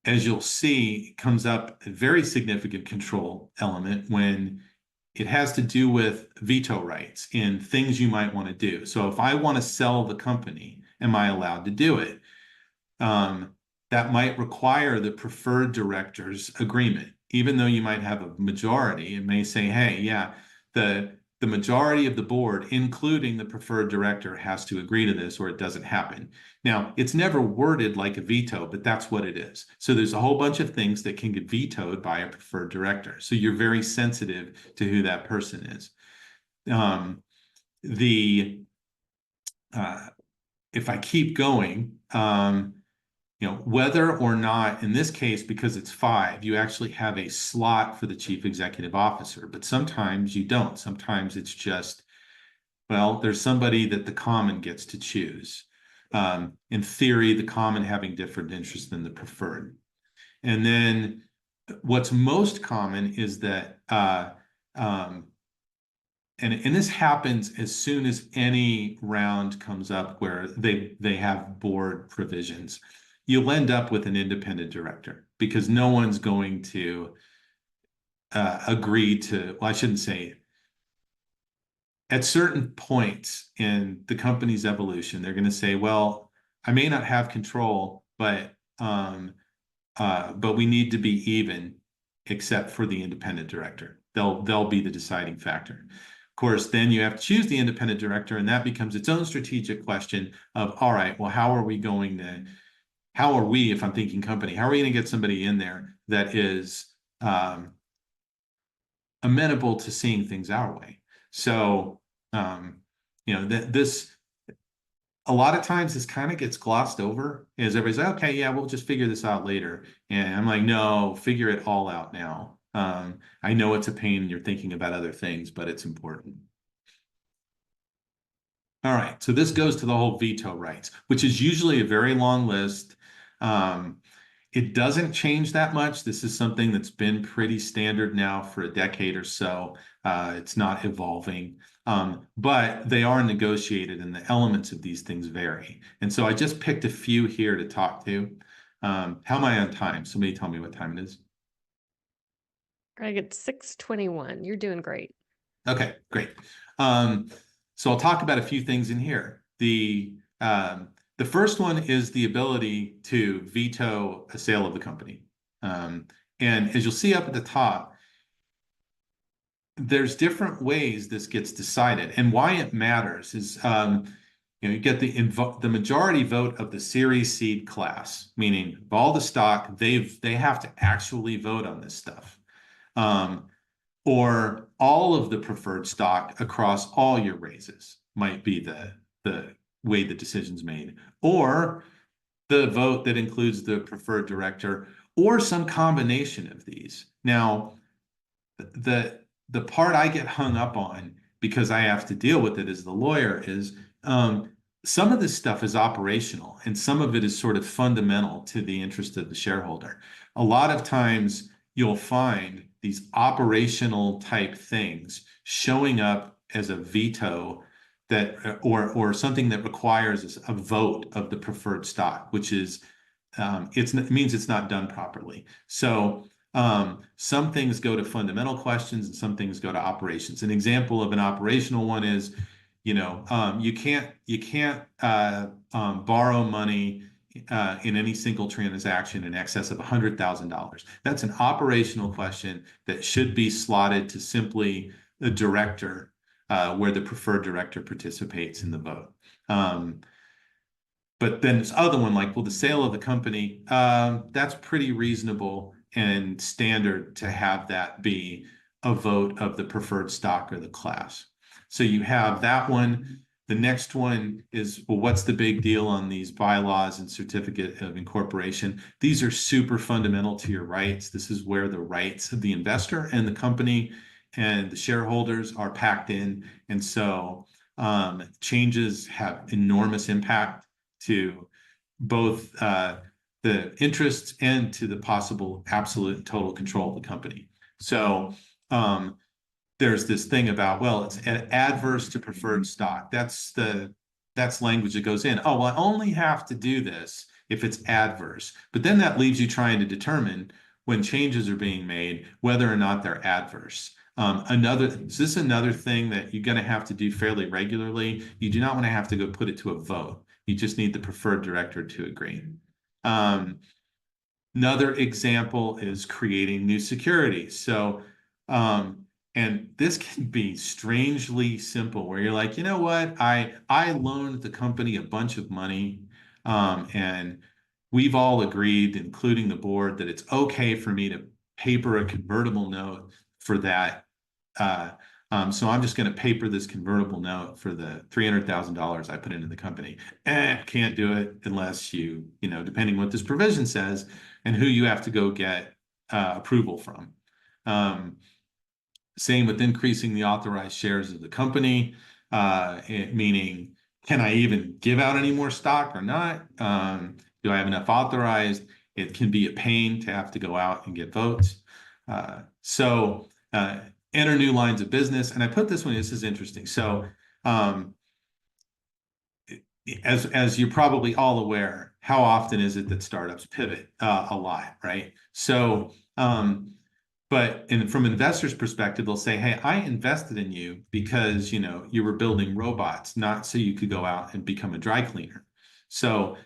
you'll see, comes up a very significant control element when it has to do with veto rights and things you might want to do. So if I want to sell the company, am I allowed to do it? That might require the preferred director's agreement. Even though you might have a majority, it may say, hey, yeah, the majority of the board, including the preferred director, has to agree to this or it doesn't happen. Now, it's never worded like a veto, but that's what it is. So there's a whole bunch of things that can get vetoed by a preferred director. So you're very sensitive to who that person is. If I keep going, whether or not, in this case, because it's 5, you actually have a slot for the chief executive officer, but sometimes you don't. Sometimes it's just, well, there's somebody that the common gets to choose. In theory, the common having different interests than the preferred. And then what's most common is that, and this happens as soon as any round comes up where they have board provisions. You'll end up with an independent director because no one's going to agree to, well, I shouldn't say, at certain points in the company's evolution, they're going to say, well, I may not have control, but we need to be even except for the independent director. They'll be the deciding factor. Of course, then you have to choose the independent director, and that becomes its own strategic question of, all right, well, how are we, if I'm thinking company, how are we going to get somebody in there that is amenable to seeing things our way? So, this, a lot of times this kind of gets glossed over as everybody's like, okay, yeah, we'll just figure this out later. And I'm like, no, figure it all out now. I know it's a pain and you're thinking about other things, but it's important. All right, so this goes to the whole veto rights, which is usually a very long list. It doesn't change that much. This is something that's been pretty standard now for a decade or so. It's not evolving, but they are negotiated and the elements of these things vary. And so I just picked a few here to talk to. How am I on time? Somebody tell me what time it is. Greg, it's 6:21. You're doing great. Okay, great. So I'll talk about a few things in here. The first one is the ability to veto a sale of the company. And as you'll see up at the top, there's different ways this gets decided. And why it matters is, you get the majority vote of the Series Seed class, meaning of all the stock, they have to actually vote on this stuff. Or all of the preferred stock across all your raises might be the way the decision's made, or the vote that includes the preferred director, or some combination of these. Now, the part I get hung up on because I have to deal with it as the lawyer is some of this stuff is operational and some of it is sort of fundamental to the interest of the shareholder. A lot of times you'll find these operational type things showing up as a veto that or something that requires a vote of the preferred stock, which is it means it's not done properly. So some things go to fundamental questions and some things go to operations. An example of an operational one is, you can't borrow money in any single transaction in excess of $100,000. That's an operational question that should be slotted to simply the director, where the preferred director participates in the vote. But then this other one, like, well, the sale of the company, that's pretty reasonable and standard to have that be a vote of the preferred stock or the class. So you have that one. The next one is, well, what's the big deal on these bylaws and certificate of incorporation? These are super fundamental to your rights. This is where the rights of the investor and the company and the shareholders are packed in. And so changes have enormous impact to both the interests and to the possible absolute and total control of the company. So there's this thing about, well, it's adverse to preferred stock. That's language that goes in. Oh, well, I only have to do this if it's adverse. But then that leaves you trying to determine when changes are being made, whether or not they're adverse. Is this another thing that you're going to have to do fairly regularly? You do not want to have to go put it to a vote. You just need the preferred director to agree. Another example is creating new securities. So, and this can be strangely simple where you're like, you know what? I loaned the company a bunch of money, and we've all agreed, including the board, that it's okay for me to paper a convertible note for that. So I'm just going to paper this convertible note for the $300,000 I put into the company. Can't do it unless depending what this provision says and who you have to go get approval from. Same with increasing the authorized shares of the company, meaning, can I even give out any more stock or not? Do I have enough authorized? It can be a pain to have to go out and get votes. Enter new lines of business. And I put this one, this is interesting. So as you're probably all aware, how often is it that startups pivot? A lot, right? So, but from investors' perspective, they'll say, hey, I invested in you because, you were building robots, not so you could go out and become a dry cleaner. So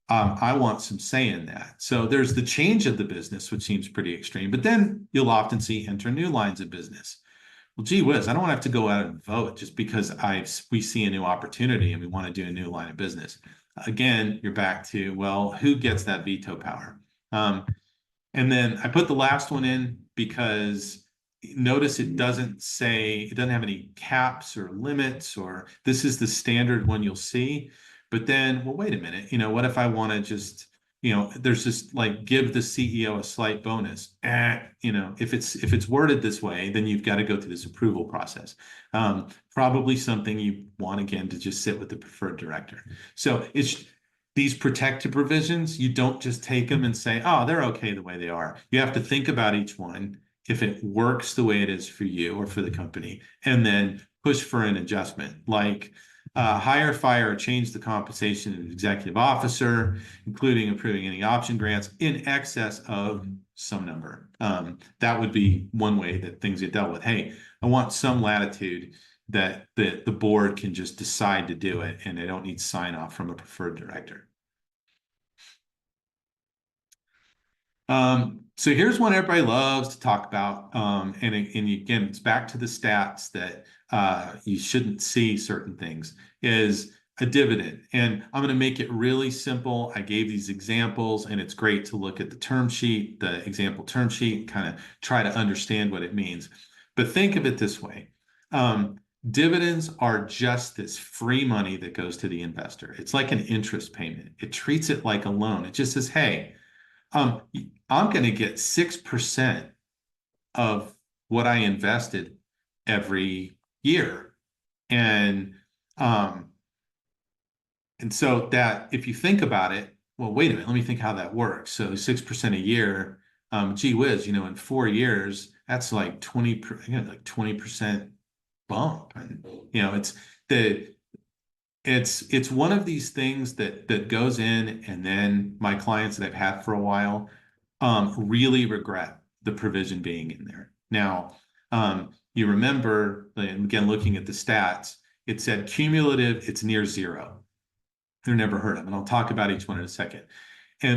I want some say in that. So there's the change of the business, which seems pretty extreme, but then you'll often see enter new lines of business. Well, gee whiz, I don't want to have to go out and vote just because we see a new opportunity and we want to do a new line of business. Again, you're back to, well, who gets that veto power? And then I put the last one in because notice it doesn't have any caps or limits, or this is the standard one you'll see. But then, well, wait a minute, what if I want to just, there's just like give the CEO a slight bonus. If it's worded this way, then you've got to go through this approval process. Probably something you want, again, to just sit with the preferred director. So it's these protective provisions, you don't just take them and say, oh, they're okay the way they are. You have to think about each one, if it works the way it is for you or for the company, and then push for an adjustment, like hire, fire, or change the compensation of an executive officer, including approving any option grants in excess of some number. That would be one way that things get dealt with. Hey, I want some latitude that the board can just decide to do it, and they don't need sign off from a preferred director. So here's one everybody loves to talk about. And again, it's back to the stats that you shouldn't see certain things, is a dividend. And I'm going to make it really simple. I gave these examples, and it's great to look at the term sheet, the example term sheet, kind of try to understand what it means. But think of it this way. Dividends are just this free money that goes to the investor. It's like an interest payment. It treats it like a loan. It just says, hey, I'm going to get 6% of what I invested every year. And so that, if you think about it, well, wait a minute, let me think how that works. So 6% a year, gee whiz, in 4 years, that's like 20% bump. And, it's one of these things that goes in, and then my clients that I've had for a while really regret the provision being in there. Now, you remember, and again, looking at the stats, it said cumulative, it's near zero. They're never heard of, and I'll talk about each one in a second.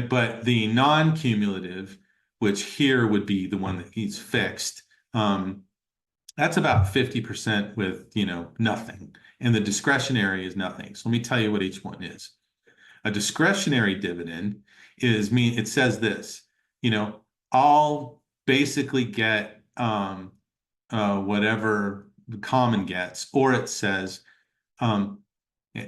But the non-cumulative, which here would be the one that he's fixed, that's about 50% with, nothing. And the discretionary is nothing. So let me tell you what each one is. A discretionary dividend it says this, I'll basically get whatever the common gets, or it says,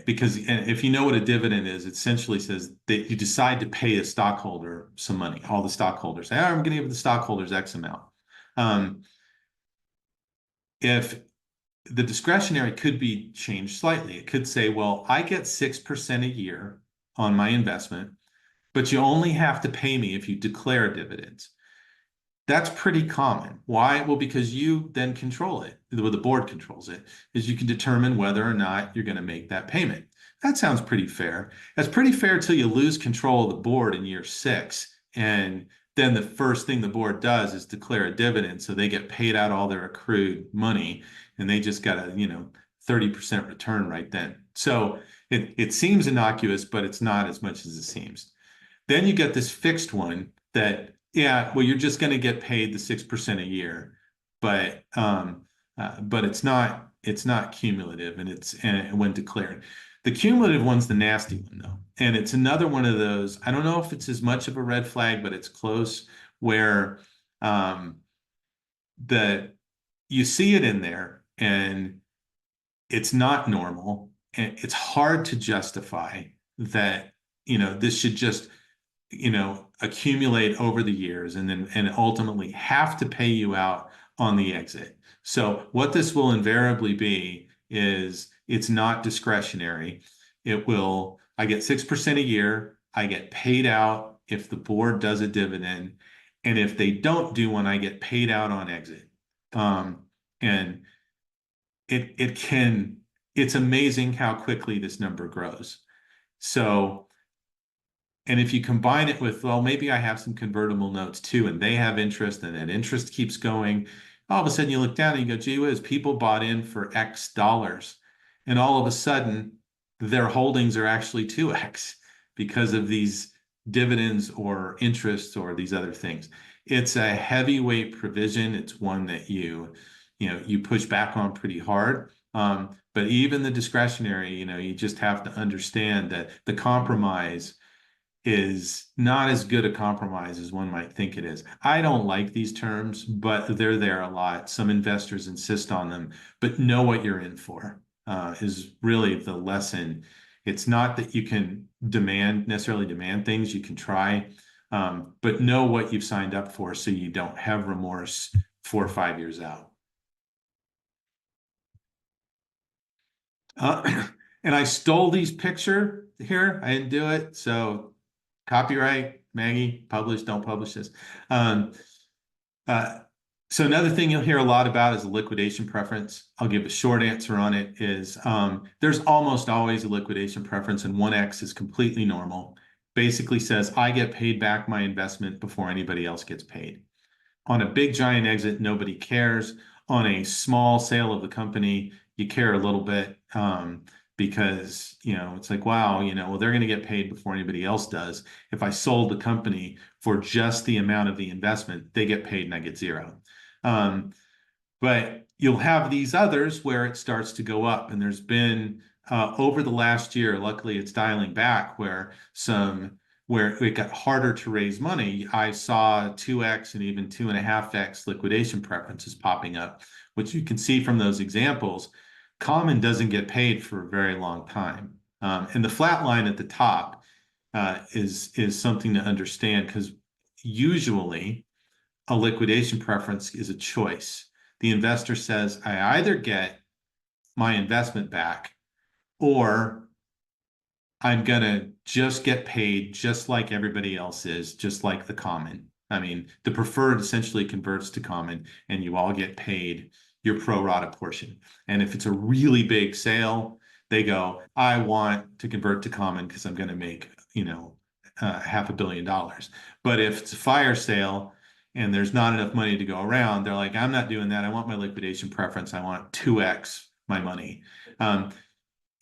because if you know what a dividend is, it essentially says that you decide to pay a stockholder some money. All the stockholders say, I'm going to give the stockholders X amount. If the discretionary could be changed slightly, it could say, well, I get 6% a year on my investment, but you only have to pay me if you declare dividends. That's pretty common. Why? Well, because you then control it. The board controls it, is you can determine whether or not you're going to make that payment. That sounds pretty fair. That's pretty fair till you lose control of the board in year 6. And then the first thing the board does is declare a dividend. So they get paid out all their accrued money, and they just got a, 30% return right then. So it seems innocuous, but it's not as much as it seems. Then you get this fixed one that, yeah, well, you're just going to get paid the 6% a year, but it's not cumulative, and when declared. The cumulative one's the nasty one, though, and it's another one of those. I don't know if it's as much of a red flag, but it's close, where you see it in there, and it's not normal, and it's hard to justify that. This should just accumulate over the years and ultimately have to pay you out on the exit. So what this will invariably be is it's not discretionary. I get 6% a year. I get paid out if the board does a dividend. And if they don't do one, I get paid out on exit. And it's amazing how quickly this number grows. So, and if you combine it with, well, maybe I have some convertible notes too, and they have interest, and that interest keeps going, all of a sudden you look down and you go, gee whiz, people bought in for X dollars. And all of a sudden their holdings are actually 2X because of these dividends or interests or these other things. It's a heavyweight provision. It's one that you push back on pretty hard. But even the discretionary, you just have to understand that the compromise is not as good a compromise as one might think it is. I don't like these terms, but they're there a lot. Some investors insist on them, but know what you're in for is really the lesson. It's not that you can necessarily demand things. You can try, but know what you've signed up for so you don't have remorse 4 or 5 years out. And I stole these picture here. I didn't do it. So copyright, Maggie, publish, don't publish this. So another thing you'll hear a lot about is a liquidation preference. I'll give a short answer on it is there's almost always a liquidation preference, and 1X is completely normal. Basically says, I get paid back my investment before anybody else gets paid. On a big giant exit, nobody cares. On a small sale of the company, you care a little bit because, it's like, wow, well, they're going to get paid before anybody else does. If I sold the company for just the amount of the investment, they get paid and I get zero. But you'll have these others where it starts to go up. And there's been over the last year, luckily it's dialing back, where it got harder to raise money. I saw 2X and even 2.5X liquidation preferences popping up, which you can see from those examples. Common doesn't get paid for a very long time. And the flat line at the top is something to understand, because usually a liquidation preference is a choice. The investor says, I either get my investment back or I'm going to just get paid just like everybody else is, just like the common. I mean, the preferred essentially converts to common and you all get paid your pro rata portion. And if it's a really big sale, they go, I want to convert to common because I'm going to make, $500 million. But if it's a fire sale and there's not enough money to go around, they're like, I'm not doing that. I want my liquidation preference. I want 2X my money.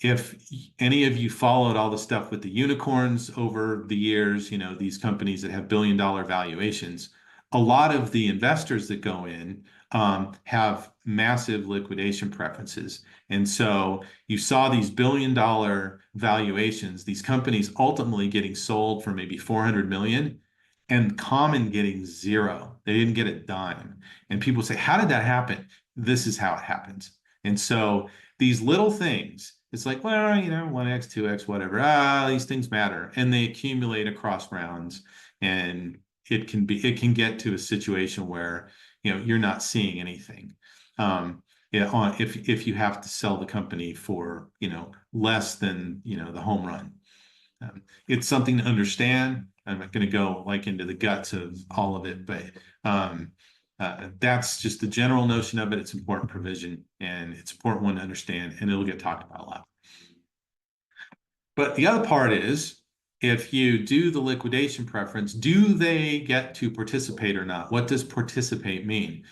If any of you followed all the stuff with the unicorns over the years, these companies that have $1 billion valuations, a lot of the investors that go in have massive liquidation preferences. And so you saw these billion-dollar valuations, these companies ultimately getting sold for maybe 400 million, and common getting zero. They didn't get a dime. And people say, how did that happen? This is how it happens. And so these little things, it's like, well, 1x, 2x, whatever. These things matter. And they accumulate across rounds. And it can get to a situation where, you're not seeing anything. If you have to sell the company for, less than, the home run. It's something to understand. I'm not going to go into the guts of all of it, but that's just the general notion of it. It's important provision, and it's important one to understand, and it'll get talked about a lot. But the other part is, if you do the liquidation preference, do they get to participate or not? What does participate mean?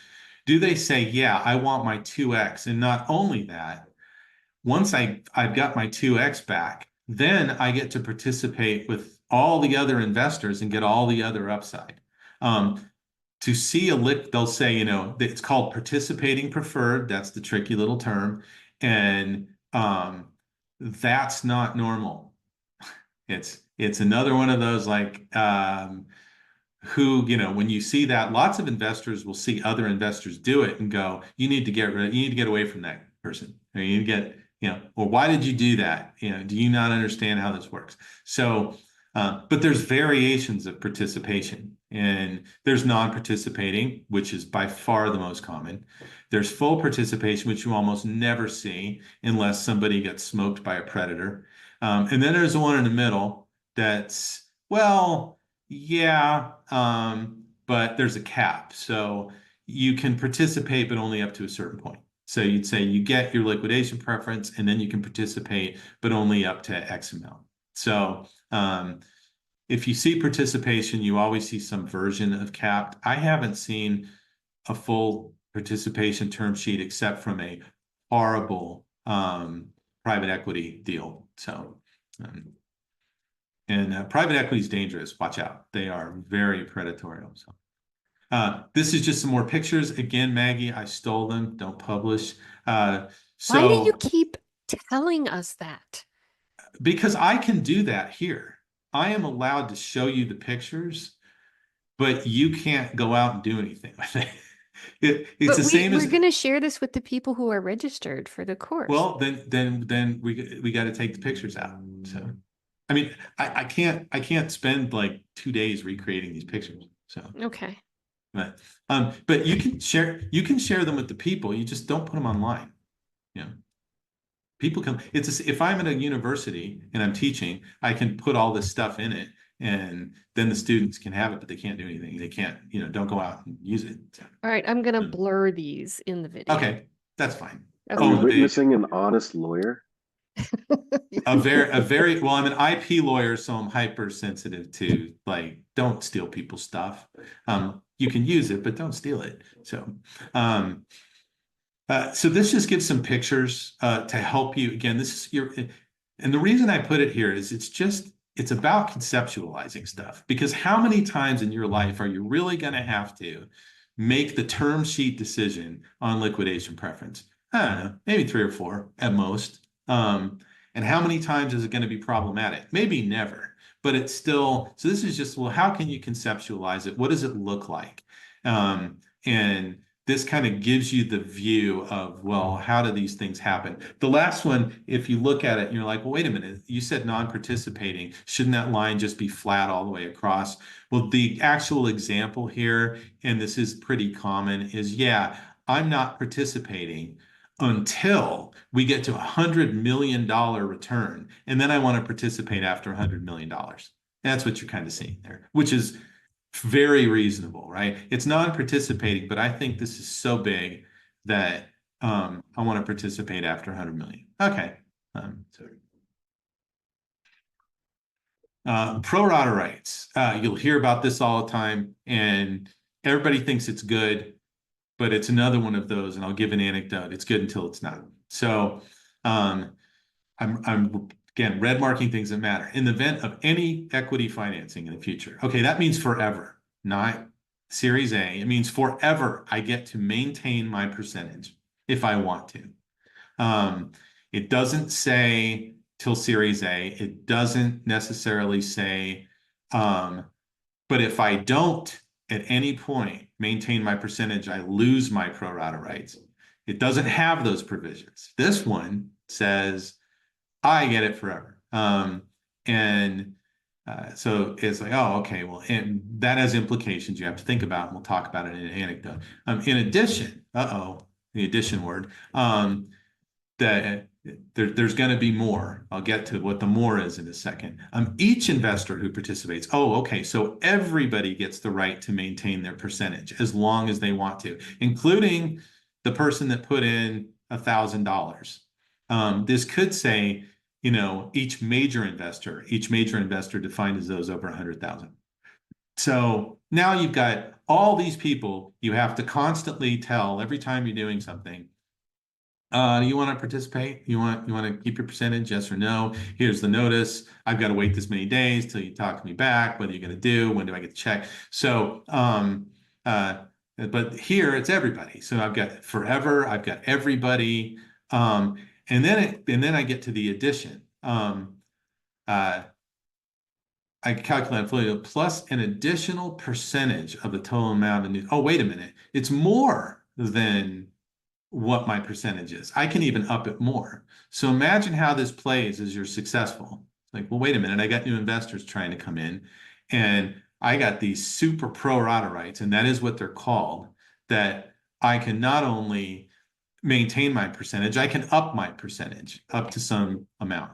Do they say, yeah, I want my 2x? And not only that, once I've got my 2x back, then I get to participate with all the other investors and get all the other upside. To see they'll say, it's called participating preferred. That's the tricky little term. And that's not normal. It's another one of those who, when you see that, lots of investors will see other investors do it and go, you need to get away from that person. Or you need to get, or why did you do that? Do you not understand how this works? So, but there's variations of participation, and there's non-participating, which is by far the most common. There's full participation, which you almost never see unless somebody gets smoked by a predator. And then there's the one in the middle that's, well, yeah, but there's a cap. So you can participate, but only up to a certain point. So you'd say you get your liquidation preference, and then you can participate, but only up to X amount. So if you see participation, you always see some version of capped. I haven't seen a full participation term sheet except from a horrible private equity deal. So, private equity is dangerous. Watch out. They are very predatory. So, this is just some more pictures. Again, Maggie, I stole them. Don't publish. Why do you keep telling us that? Because I can do that here. I am allowed to show you the pictures, but you can't go out and do anything with it. It's the same as we're going to share this with the people who are registered for the course. Well, then we got to take the pictures out. So, I mean, I can't spend 2 days recreating these pictures. So okay. But you can share them with the people. You just don't put them online. People come. If I'm at a university and I'm teaching, I can put all this stuff in it, and then the students can have it, but they can't do anything. They can't, don't go out and use it. So, all right, I'm gonna blur these in the video. Okay, that's fine. Okay. Are we witnessing an honest lawyer? a very well, I'm an IP lawyer, so I'm hypersensitive to don't steal people's stuff. You can use it, but don't steal it. So so this just gives some pictures to help you. Again, this is and the reason I put it here is it's about conceptualizing stuff, because how many times in your life are you really going to have to make the term sheet decision on liquidation preference? I don't know, maybe 3 or 4 at most. And how many times is it going to be problematic? Maybe never, but it's still, so this is just, well, how can you conceptualize it? What does it look like? And this kind of gives you the view of, well, how do these things happen? The last one, if you look at it and you're like, well, wait a minute, you said non-participating. Shouldn't that line just be flat all the way across? Well, the actual example here, and this is pretty common, is, yeah, I'm not participating until we get to $100 million return. And then I want to participate after $100 million. That's what you're kind of seeing there, which is very reasonable, right? It's non-participating, but I think this is so big that I want to participate after 100 million. Okay. Pro rata rights. You'll hear about this all the time, and everybody thinks it's good, but it's another one of those, and I'll give an anecdote. It's good until it's not. So I'm again, red marking things that matter. In the event of any equity financing in the future, okay, that means forever, not Series A, it means forever I get to maintain my percentage if I want to. It doesn't say till Series A. It doesn't necessarily say, but if I don't at any point maintain my percentage, I lose my pro rata rights. It doesn't have those provisions. This one says, I get it forever. So it's like, oh, okay, well, and that has implications you have to think about, and we'll talk about it in an anecdote. In addition, the addition word, that there's going to be more. I'll get to what the more is in a second. Each investor who participates, okay, so everybody gets the right to maintain their percentage as long as they want to, including the person that put in $1,000. This could say, each major investor defined as those over 100,000. So now you've got all these people you have to constantly tell every time you're doing something. Do you want to participate? You want to keep your percentage? Yes or no? Here's the notice. I've got to wait this many days till you talk to me back. What are you going to do? When do I get the check? So, but here it's everybody. So I've got forever. I've got everybody. And then I get to the addition. I calculate fully plus an additional percentage of the total amount of new. Oh, wait a minute. It's more than what my percentage is. I can even up it more. So imagine how this plays as you're successful. Like, well, wait a minute. I got new investors trying to come in, and I got these super pro rata rights, and that is what they're called, that I can not only maintain my percentage, I can up my percentage up to some amount.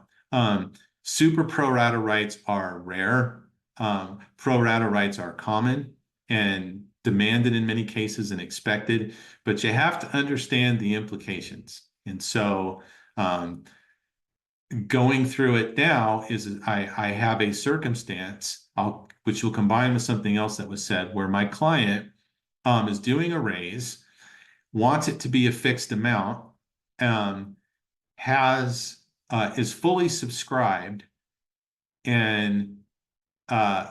Super pro rata rights are rare. Pro rata rights are common and demanded in many cases and expected, but you have to understand the implications. And so going through it now is I have a circumstance, which will combine with something else that was said, where my client is doing a raise, wants it to be a fixed amount, is fully subscribed, and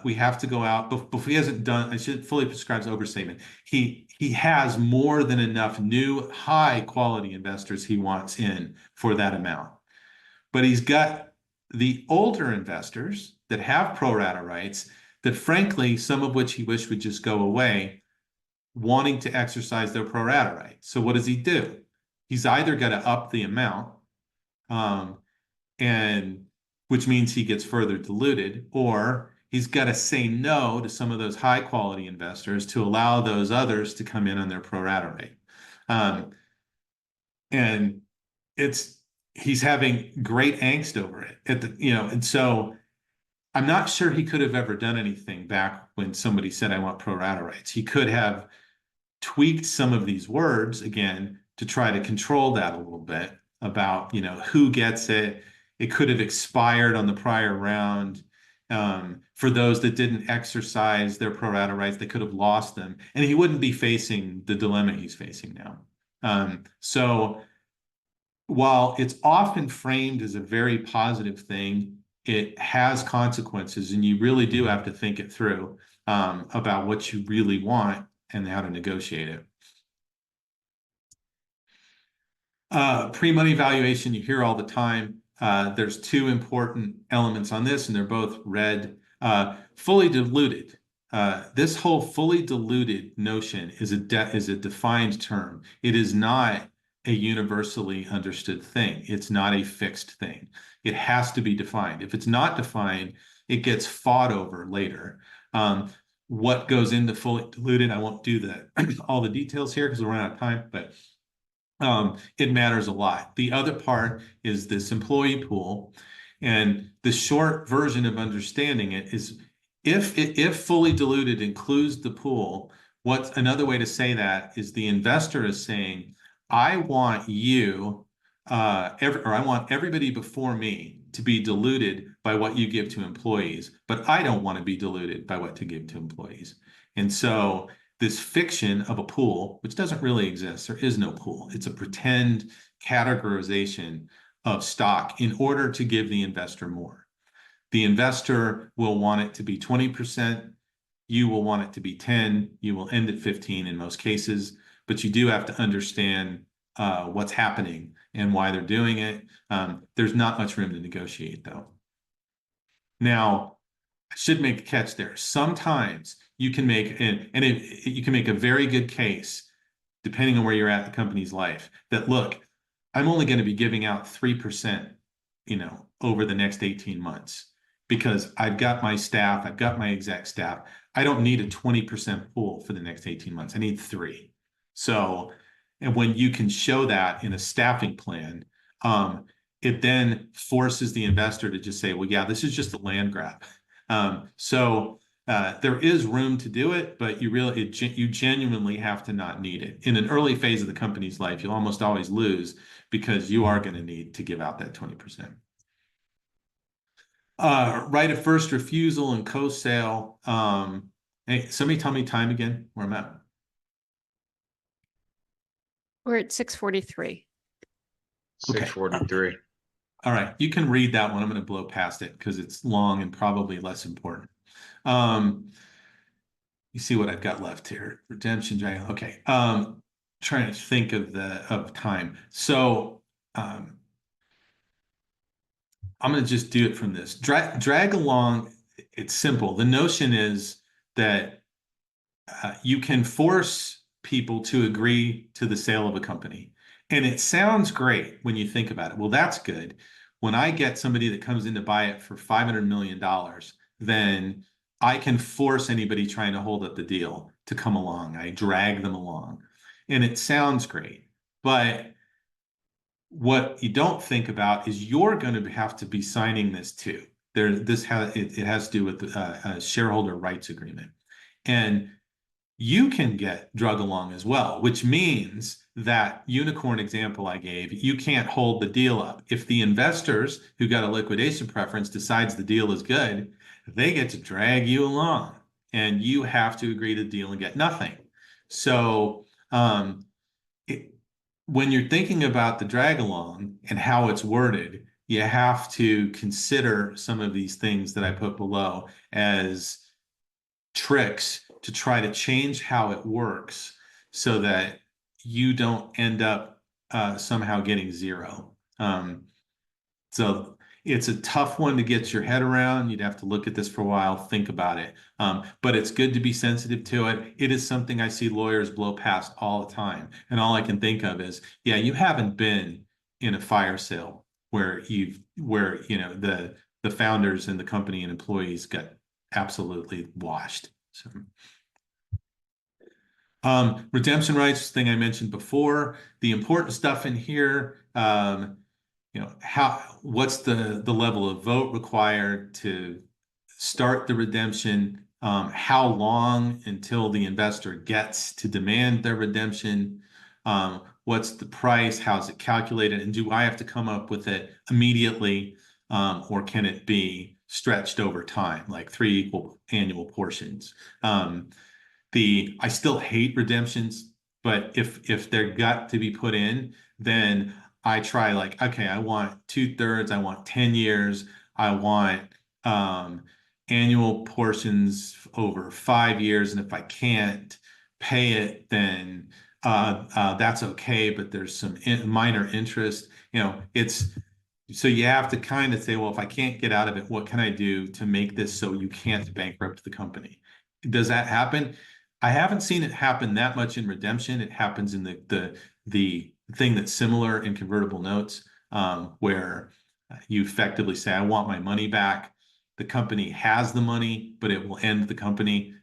we have to go out before he hasn't done. I should fully prescribe overstatement. He has more than enough new high quality investors he wants in for that amount, but he's got the older investors that have pro rata rights that, frankly, some of which he wished would just go away, wanting to exercise their pro rata right. So what does he do? He's either got to up the amount, and which means he gets further diluted, or he's got to say no to some of those high quality investors to allow those others to come in on their pro rata rate. And he's having great angst over it and so I'm not sure he could have ever done anything back when somebody said, I want pro rata rights. He could have tweaked some of these words again to try to control that a little bit about, who gets it. It could have expired on the prior round. For those that didn't exercise their pro rata rights, they could have lost them, and he wouldn't be facing the dilemma he's facing now. So while it's often framed as a very positive thing, it has consequences, and you really do have to think it through about what you really want and how to negotiate it. Pre-money valuation, you hear all the time. There's two important elements on this, and they're both red. Fully diluted. This whole fully diluted notion is a defined term. It is not a universally understood thing. It's not a fixed thing. It has to be defined. If it's not defined, it gets fought over later. What goes into fully diluted, I won't do all the details here because we're running out of time, but it matters a lot. The other part is this employee pool, and the short version of understanding it is if fully diluted includes the pool, what's another way to say that is the investor is saying, I want you, I want everybody before me to be diluted by what you give to employees, but I don't want to be diluted by what to give to employees. And so this fiction of a pool, which doesn't really exist, there is no pool. It's a pretend categorization of stock in order to give the investor more. The investor will want it to be 20%. you will want it to be 10. You will end at 15 in most cases, but you do have to understand what's happening and why they're doing it. There's not much room to negotiate, though. Now, I should make a catch there. Sometimes you can make, you can make a very good case, depending on where you're at in the company's life, that look, I'm only going to be giving out 3%, over the next 18 months because I've got my staff, I've got my exec staff. I don't need a 20% pool for the next 18 months. I need 3. So, and when you can show that in a staffing plan, it then forces the investor to just say, well, yeah, this is just a land grab. There is room to do it, but you genuinely have to not need it. In an early phase of the company's life, you'll almost always lose because you are going to need to give out that 20%. Right of first refusal and co-sale. Hey, somebody tell me time again where I'm at. We're at 6:43. 6:43. All right, you can read that one. I'm going to blow past it because it's long and probably less important. You see what I've got left here. Redemption, okay. Trying to think of time. So I'm going to just do it from this. Drag along, it's simple. The notion is that you can force people to agree to the sale of a company. And it sounds great when you think about it. Well, that's good. When I get somebody that comes in to buy it for $500 million, then I can force anybody trying to hold up the deal to come along. I drag them along. And it sounds great. But what you don't think about is you're going to have to be signing this too. It has to do with a shareholder rights agreement. And you can get drug along as well, which means that unicorn example I gave, you can't hold the deal up. If the investors who got a liquidation preference decides the deal is good, they get to drag you along and you have to agree to the deal and get nothing. So when you're thinking about the drag along and how it's worded, you have to consider some of these things that I put below as tricks to try to change how it works so that you don't end up somehow getting 0. So it's a tough one to get your head around. You'd have to look at this for a while, think about it. But it's good to be sensitive to it. It is something I see lawyers blow past all the time. And all I can think of is, yeah, you haven't been in a fire sale where the founders and the company and employees got absolutely washed. So redemption rights, thing I mentioned before, the important stuff in here, what's the level of vote required to start the redemption, how long until the investor gets to demand their redemption, what's the price, how's it calculated, and do I have to come up with it immediately, or can it be stretched over time, like 3 equal annual portions? I still hate redemptions, but if they're got to be put in, then I try like, okay, I want 2/3, I want 10 years, I want annual portions over 5 years, and if I can't pay it, then that's okay, but there's some minor interest. So you have to kind of say, well, if I can't get out of it, what can I do to make this so you can't bankrupt the company? Does that happen? I haven't seen it happen that much in redemption. It happens in the thing that's similar in convertible notes, where you effectively say, I want my money back. The company has the money, but it will end the company.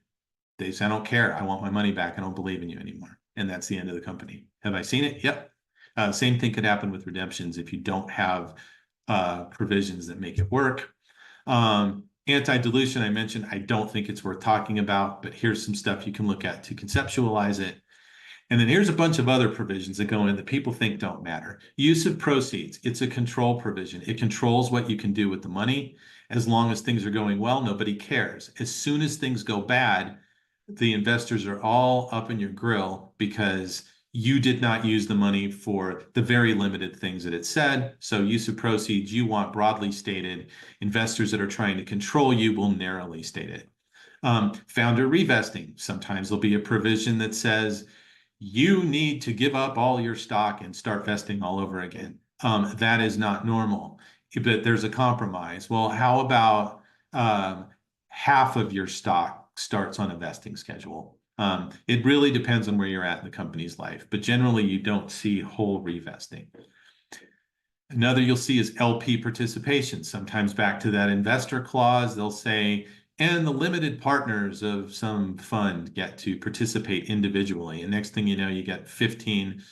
They say, I don't care. I want my money back. I don't believe in you anymore. And that's the end of the company. Have I seen it? Yep. Same thing could happen with redemptions if you don't have provisions that make it work. Anti-dilution, I mentioned, I don't think it's worth talking about, but here's some stuff you can look at to conceptualize it. And then here's a bunch of other provisions that go in that people think don't matter. Use of proceeds, it's a control provision. It controls what you can do with the money. As long as things are going well, nobody cares. As soon as things go bad, the investors are all up in your grill because you did not use the money for the very limited things that it said. So use of proceeds, you want broadly stated. Investors that are trying to control you will narrowly state it. Founder revesting. Sometimes there'll be a provision that says you need to give up all your stock and start vesting all over again. That is not normal, but there's a compromise. Well, how about half of your stock starts on a vesting schedule? It really depends on where you're at in the company's life, but generally you don't see whole revesting. Another you'll see is LP participation. Sometimes back to that investor clause, they'll say, and the limited partners of some fund get to participate individually. And next thing you know, you get 15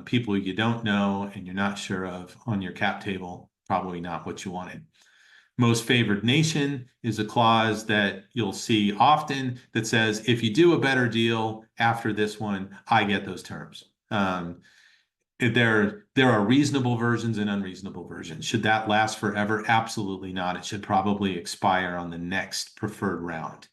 people you don't know and you're not sure of on your cap table. Probably not what you wanted. Most favored nation is a clause that you'll see often that says, if you do a better deal after this one, I get those terms. There are reasonable versions and unreasonable versions. Should that last forever? Absolutely not. It should probably expire on the next preferred round.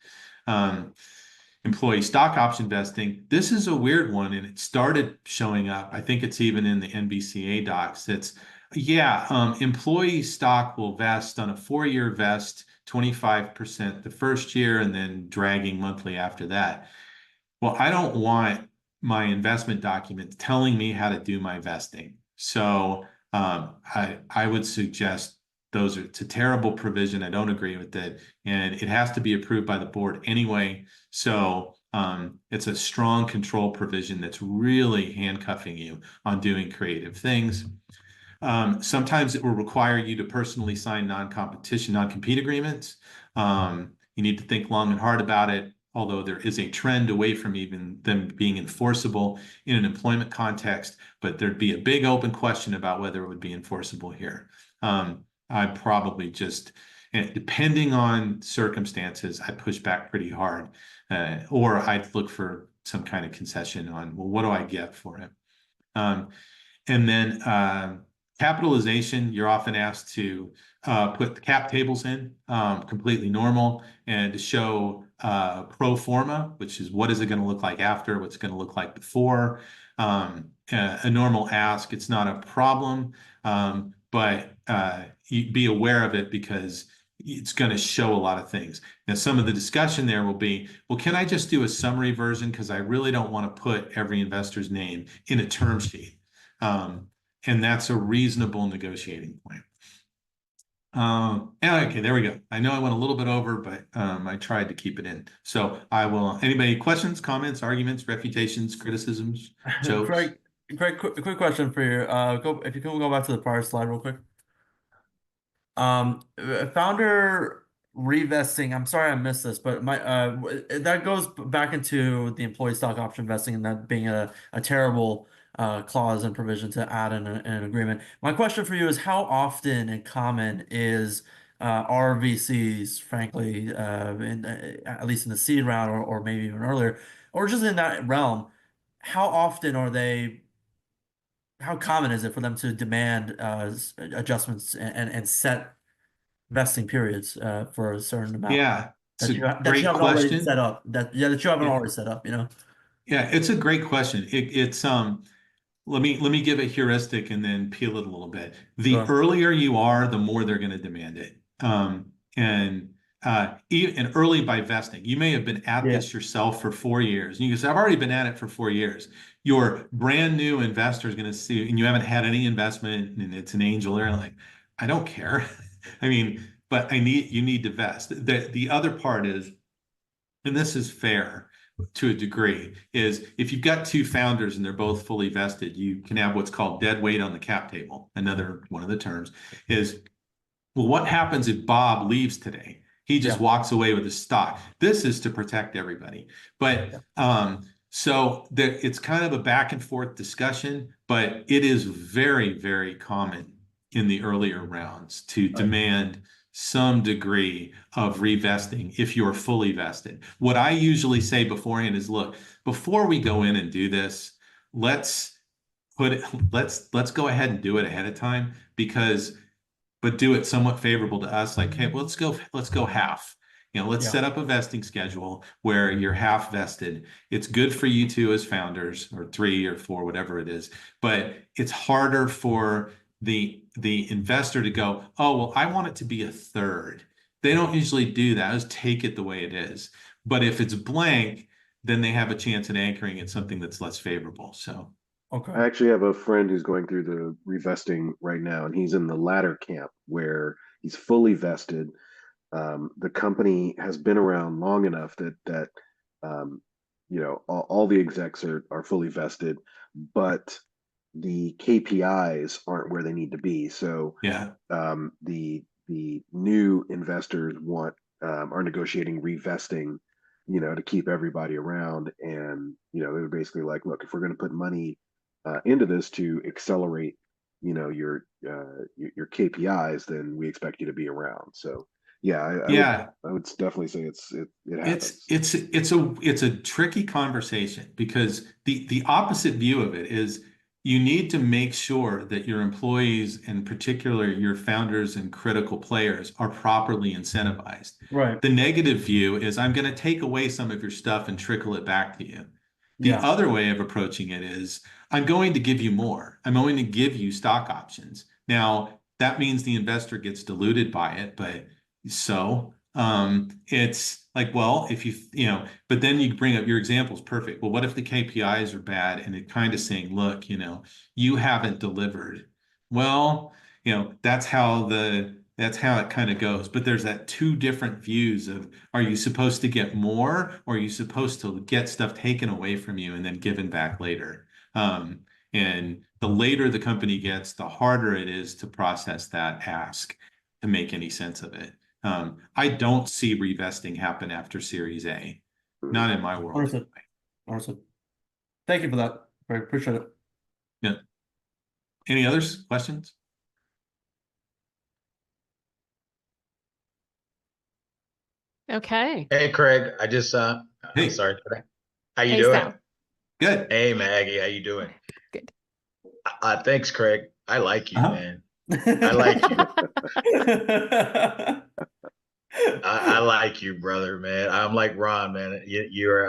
Employee stock option vesting. This is a weird one, and it started showing up. I think it's even in the NBCA docs. It's, employee stock will vest on a 4-year vest, 25% the first year, and then dragging monthly after that. Well, I don't want my investment documents telling me how to do my vesting. So I would suggest it's a terrible provision. I don't agree with it. And it has to be approved by the board anyway. So it's a strong control provision that's really handcuffing you on doing creative things. Sometimes it will require you to personally sign non-compete agreements. You need to think long and hard about it, although there is a trend away from even them being enforceable in an employment context, but there'd be a big open question about whether it would be enforceable here. I probably just, depending on circumstances, I push back pretty hard, or I'd look for some kind of concession on, well, what do I get for it? And then capitalization, you're often asked to put the cap tables in, completely normal, and to show pro forma, which is what is it going to look like after, what's going to look like before. A normal ask, it's not a problem, but you be aware of it because it's going to show a lot of things. Now, some of the discussion there will be, well, can I just do a summary version? Because I really don't want to put every investor's name in a term sheet. And that's a reasonable negotiating point. Okay, there we go. I know I went a little bit over, but I tried to keep it in. So I will, anybody questions, comments, arguments, refutations, criticisms, jokes? Craig, quick question for you. If you can go back to the prior slide real quick. Founder revesting, I'm sorry I missed this, but that goes back into the employee stock option vesting and that being a terrible clause and provision to add in an agreement. My question for you is, how often and common is RVCs, frankly, at least in the seed round or maybe even earlier, or just in that realm, how often are they, how common is it for them to demand adjustments and set vesting periods for a certain amount? Yeah, it's a that great you haven't question. already set up. That you haven't already set up, you know? Yeah, it's a great question. It's let me give a heuristic and then peel it a little bit. The Sure. earlier you are, the more they're going to demand it. And early by vesting, you may have been at this yourself for 4 years. And you can say, I've already been at it for 4 years. Your brand new investor is going to see, and you haven't had any investment, and it's an angel. They're like, I don't care. I mean, but you need to vest. The other part is, and this is fair to a degree, is if you've got 2 founders and they're both fully vested, you can have what's called dead weight on the cap table. Another one of the terms is, well, what happens if Bob leaves today? He just walks away with his stock. This is to protect everybody. But so it's kind of a back and forth discussion, but it is very, very common in the earlier rounds to demand some degree of revesting if you're fully vested. What I usually say beforehand is, look, before we go in and do this, let's go ahead and do it ahead of time, but do it somewhat favorable to us. Like, hey, let's go half. Let's set up a vesting schedule where you're half vested. It's good for you two as founders, or 3 or 4, whatever it is. But it's harder for the investor to go, oh, well, I want it to be a third. They don't usually do that. Just take it the way it is. But if it's blank, then they have a chance at anchoring at something that's less favorable. So Okay. I actually have a friend who's going through the revesting right now, and he's in the latter camp where he's fully vested. The company has been around long enough that um, all the execs are fully vested, but the KPIs aren't where they need to be. So yeah, the new investors are negotiating revesting, to keep everybody around, and they're basically like, look, if we're going to put money into this to accelerate, your KPIs, then we expect you to be around. So yeah, yeah. I would definitely say it It's happens. it's it's a tricky conversation because the opposite view of it is you need to make sure that your employees, in particular your founders and critical players, are properly incentivized. Right. The negative view is I'm going to take away some of your stuff and trickle it back to you. The Yeah. other way of approaching it is I'm going to give you more. I'm going to give you stock options. Now, that means the investor gets diluted by it, but it's like, well, if but then you bring up your example is perfect. Well, what if the KPIs are bad and it kind of saying, look, you haven't delivered. Well, that's how it kind of goes. But there's that two different views of, are you supposed to get more, or are you supposed to get stuff taken away from you and then given back later? And the later the company gets, the harder it is to process that ask to make any sense of it. I don't see revesting happen after Series A, Mhm. not in my world. Understood. Understood. Thank you for that. Very appreciate it. Yeah. Any others? Questions? Okay. Hey Craig, I just I'm Hey. sorry. How you Hey, doing? Sal. Good. Hey Maggie, how you doing? Good. Thanks, Craig. I like you, Uh-huh. man. I like you. I like you, brother, man. I'm like Ron, man. You're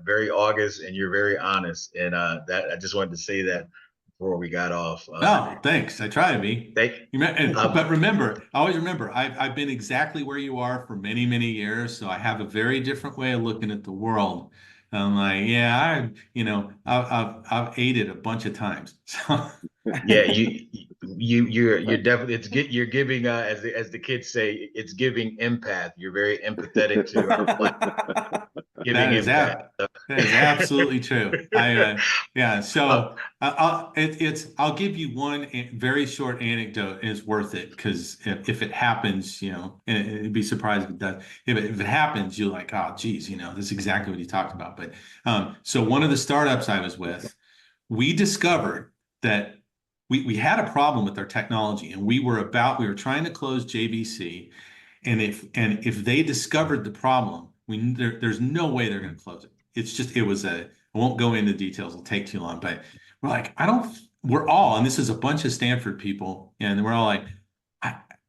very august and you're very honest, and that I just wanted to say that before we got off. Oh, thanks. I try to be. Thank. But remember, always remember, I've been exactly where you are for many, many years, so I have a very different way of looking at the world. I'm like, yeah, I've ate it a bunch of times. So Yeah, you're definitely you're giving as the kids say, it's giving empath. You're very empathetic to giving that is impact. that. That is absolutely true. Yeah. So I'll give you one very short anecdote. And it's worth it because if it happens, and it'd be surprised if it does. If it happens, you're like, oh, geez, this is exactly what he talked about. But so one of the startups I was with, we discovered that we had a problem with our technology, and we were trying to close JVC, and if they discovered the problem, there's no way they're going to close it. I won't go into details, it'll take too long, but we're like, and this is a bunch of Stanford people, and we're all like,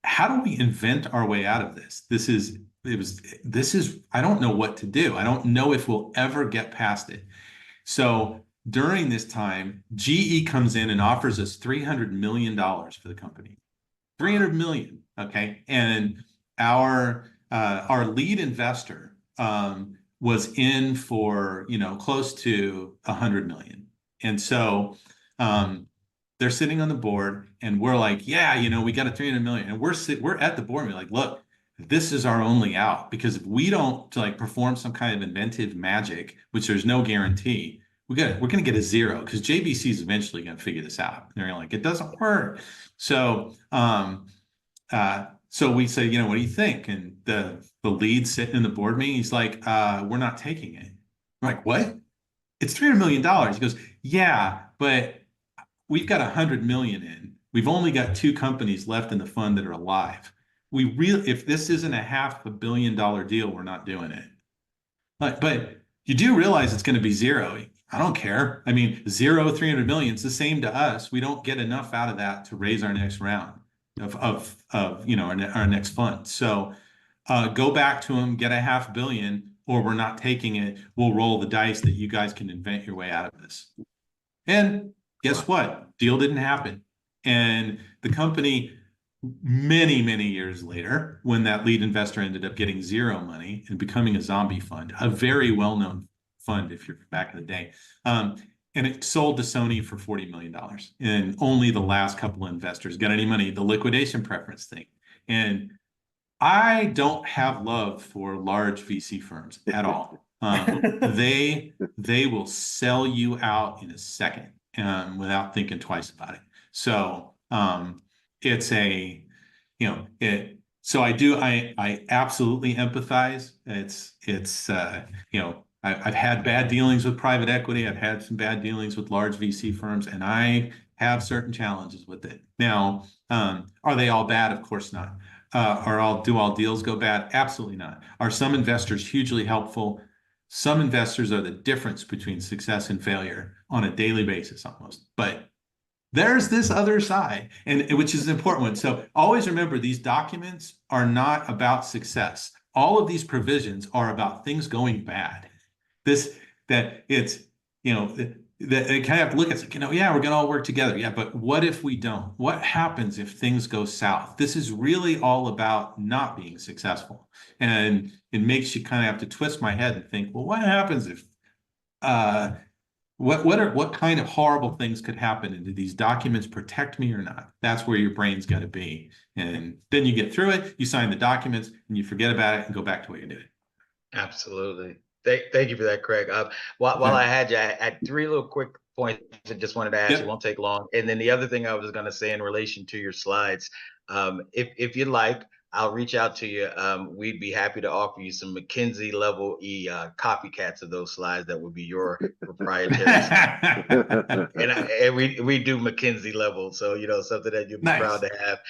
how do we invent our way out of this? I don't know what to do. I don't know if we'll ever get past it. So during this time, GE comes in and offers us $300 million for the company. 300 million. Okay. And our lead investor was in for close to 100 million. And so they're sitting on the board, and we're like, yeah, we got a 300 million, and we're at the board, and we're like, look, this is our only out, because if we don't like perform some kind of inventive magic, which there's no guarantee, we're going to get a zero, because JVC is eventually going to figure this out. And they're like, it doesn't work. So so we say, what do you think? And the lead sitting in the board meeting, he's like, we're not taking it. I'm like, what? It's $300 million. He goes, yeah, but we've got 100 million in. We've only got 2 companies left in the fund that are alive. If this isn't a $500 million deal, we're not doing it. But you do realize it's going to be zero. I don't care. I mean, 300 million, it's the same to us. We don't get enough out of that to raise our next round of our next fund. So go back to them, get a $500 million, or we're not taking it. We'll roll the dice that you guys can invent your way out of this. And guess what? Deal didn't happen. And the company many, many years later, when that lead investor ended up getting zero money and becoming a zombie fund, a very well-known fund if you're back in the day. And it sold to Sony for $40 million. And only the last couple of investors got any money, the liquidation preference thing. And I don't have love for large VC firms at all. They will sell you out in a second without thinking twice about it. So it's a, you know, it. So I absolutely empathize. It's you know, I've had bad dealings with private equity. I've had some bad dealings with large VC firms, and I have certain challenges with it. Now, are they all bad? Of course not. Do all deals go bad? Absolutely not. Are some investors hugely helpful? Some investors are the difference between success and failure on a daily basis almost. But there's this other side, and which is an important one. So always remember, these documents are not about success. All of these provisions are about things going bad. That it's, you know, that they kind of have to look at it, like, you know, yeah, we're going to all work together. Yeah, but what if we don't? What happens if things go south? This is really all about not being successful. And it makes you kind of have to twist my head and think, well, what happens if what kind of horrible things could happen, and do these documents protect me or not? That's where your brain's got to be. And then you get through it, you sign the documents, and you forget about it and go back to what you're doing. Absolutely. Thank you for that, Craig. While I had you, I had three little quick points I just wanted to ask. Yep. You won't take long. And then the other thing I was going to say in relation to your slides, if you'd like, I'll reach out to you. We'd be happy to offer you some McKinsey level copycats of those slides that would be your proprietary. and we do McKinsey level, so you know, something that you'll be proud to have.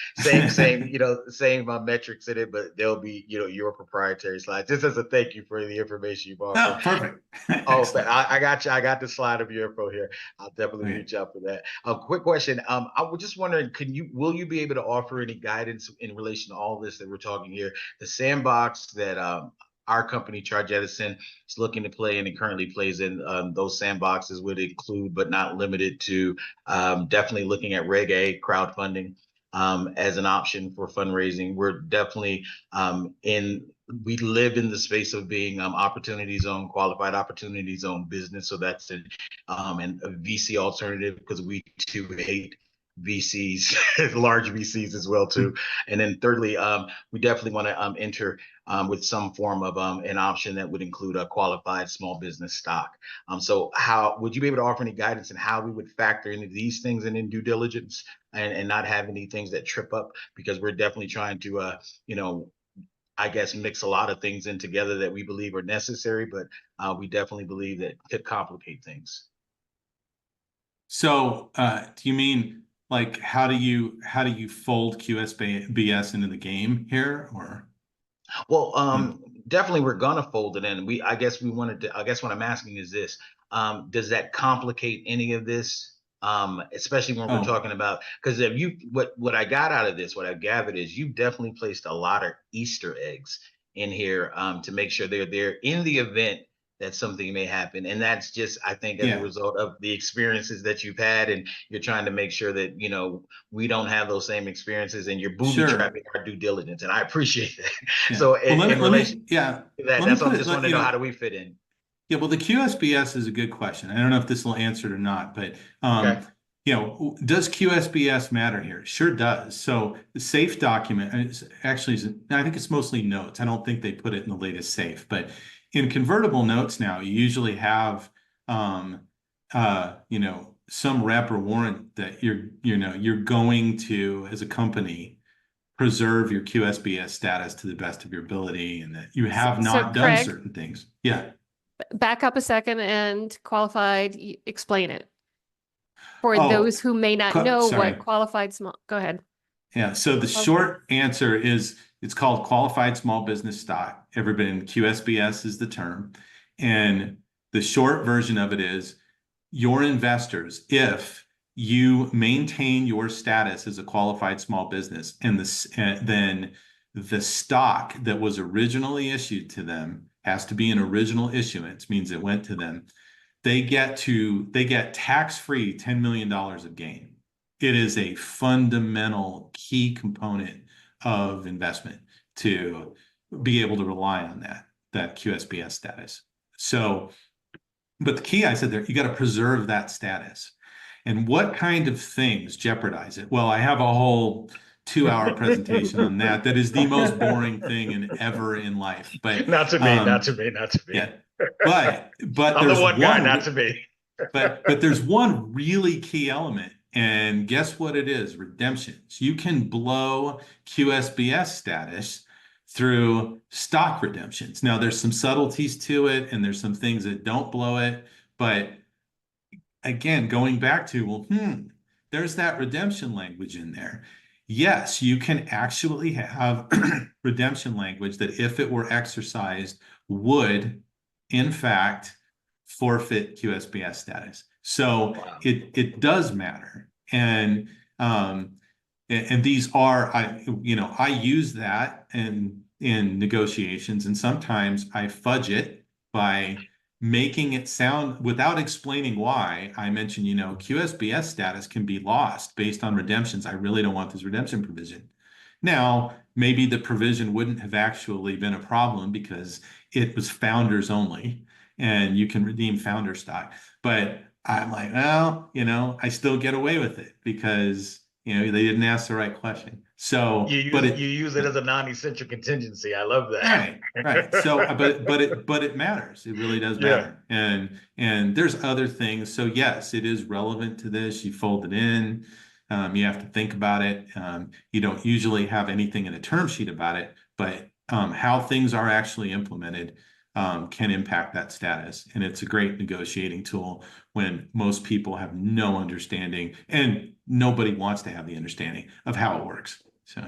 Same you know, same metrics in it, but they'll be, you know, your proprietary slides. Just as a thank you for the information you've offered. Oh, perfect. Oh, I got you. I got the slide of your info here. I'll definitely reach out for that. A quick question. I was just wondering, will you be able to offer any guidance in relation to all this that we're talking here? The sandbox that our company, Charge Edison, is looking to play in and currently plays in, those sandboxes would include, but not limited to, definitely looking at Reg A crowdfunding as an option for fundraising. We're definitely we live in the space of being opportunity zone, qualified opportunity zone business. So that's and a VC alternative, because we too hate VCs, large VCs as well too. And then thirdly, we definitely want to enter with some form of an option that would include a qualified small business stock. So how would you be able to offer any guidance on how we would factor into these things and in due diligence, and not have any things that trip up? Because we're definitely trying to, you know, I guess, mix a lot of things in together that we believe are necessary, but we definitely believe that could complicate things. So do you mean, like, how do you fold QSBS into the game here, or? Well, definitely we're gonna fold it in. I guess what I'm asking is this: does that complicate any of this? Especially when we're talking about, because what I got out of this, what I gathered is you definitely placed a lot of Easter eggs in here to make sure they're there in the event that something may happen. And that's just, I think, as a result of the experiences that you've had, and you're trying to make sure that, you know, we don't have those same experiences, and you're booby trapping our due diligence. And I appreciate that. Yeah. So in relation to that, that's what I just want to know, how do we fit in? Yeah, well, the QSBS is a good question. I don't know if this will answer it or not, but you know, does QSBS matter here? It sure does. So the SAFE document actually I think it's mostly notes. I don't think they put it in the latest SAFE, but in convertible notes now, you usually have you know, some rep or warrant that you're going to, as a company, preserve your QSBS status to the best of your ability, and that you have not done certain things. Yeah. Back up a second, and qualified, explain it for those who may not know what qualified small. Go ahead. Yeah. So the short answer is it's called qualified small business stock. Everybody in QSBS is the term. And the short version of it is your investors, if you maintain your status as a qualified small business, and then the stock that was originally issued to them has to be an original issuance, means it went to them. They get tax-free $10 million of gain. it is a fundamental key component of investment to be able to rely on that QSBS status. So, but the key, I said there, you got to preserve that status. And what kind of things jeopardize it? Well, I have a whole 2-hour presentation on that. That is the most boring thing ever in life. But not to me, not to me, not to me. Yeah, but I'm there's the one guy, not to me. but there's one really key element, and guess what it is? Redemptions. You can blow QSBS status through stock redemptions. Now, there's some subtleties to it, and there's some things that don't blow it. But again, going back to, well, there's that redemption language in there. Yes, you can actually have redemption language that, if it were exercised, would, in fact, forfeit QSBS status. So Wow. it does matter. And these are, I use that in negotiations, and sometimes I fudge it by making it sound, without explaining why. I mentioned, QSBS status can be lost based on redemptions. I really don't want this redemption provision. Now, maybe the provision wouldn't have actually been a problem because it was founders only, and you can redeem founder stock. But I'm like, well, I still get away with it because, they didn't ask the right question. So, you use it as a non-essential contingency. I love that. Right. So, but it matters. It really does matter. Yeah. And there's other things. So yes, it is relevant to this. You fold it in. You have to think about it. You don't usually have anything in a term sheet about it, but how things are actually implemented can impact that status. And it's a great negotiating tool when most people have no understanding, and nobody wants to have the understanding of how it works. So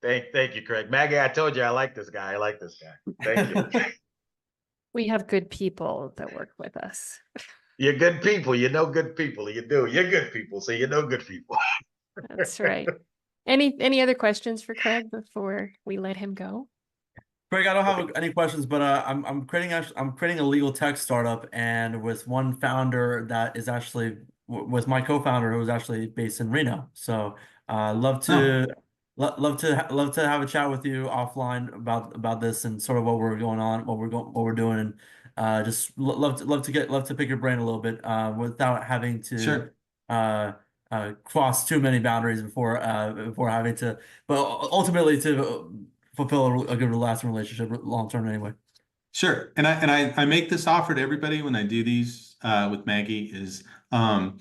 thank you, Craig. Maggie, I told you I like this guy. Thank you. We have good people that work with us. You're good people. You know good people. You do. You're good people, so you know good people. That's right. Any other questions for Craig before we let him go? Craig, I don't have any questions, but I'm creating a legal tech startup, and with one founder that is actually with my co-founder who is actually based in Reno. So love to have a chat with you offline about this and sort of what we're going on, what we're doing, and just love to pick your brain a little bit without having to Sure. cross too many boundaries before having to, but ultimately to fulfill a good lasting relationship long term anyway. Sure. And I make this offer to everybody when I do these with Maggie is in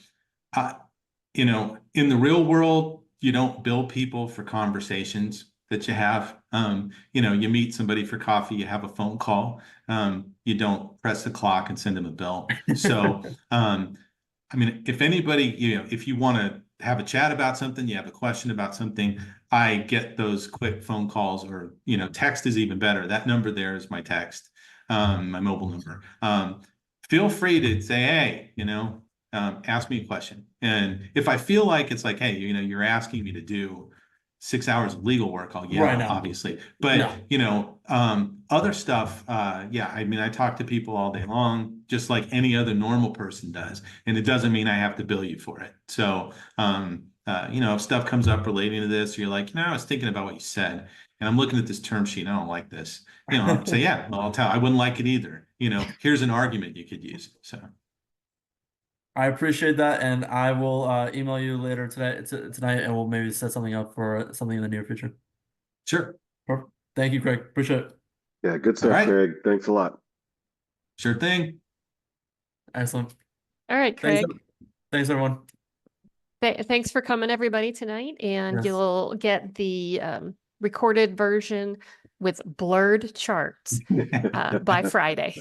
the real world, you don't bill people for conversations that you have. You meet somebody for coffee, you have a phone call. You don't press the clock and send them a bill. So if anybody, if you want to have a chat about something, you have a question about something, I get those quick phone calls, or, text is even better. That number there is my text, my mobile number. Feel free to say, hey, ask me a question. And if I feel like it's like, hey, you're asking me to do 6 hours of legal work, I'll yell, right, obviously. But, other stuff, I talk to people all day long, just like any other normal person does. And it doesn't mean I have to bill you for it. So, if stuff comes up relating to this, you're like, I was thinking about what you said, and I'm looking at this term sheet, I don't like this. I'll say, yeah, well, I'll tell, I wouldn't like it either. Here's an argument you could use. So. I appreciate that, and I will email you later tonight, and we'll maybe set something up for something in the near future. Sure. Perfect. Thank you, Craig. Appreciate it. Yeah, good stuff, right, Craig. Thanks a lot. Sure thing. Excellent. All right, Craig. Thanks everyone. Thanks for coming, everybody, tonight, and Yes. You'll get the recorded version with blurred charts by Friday.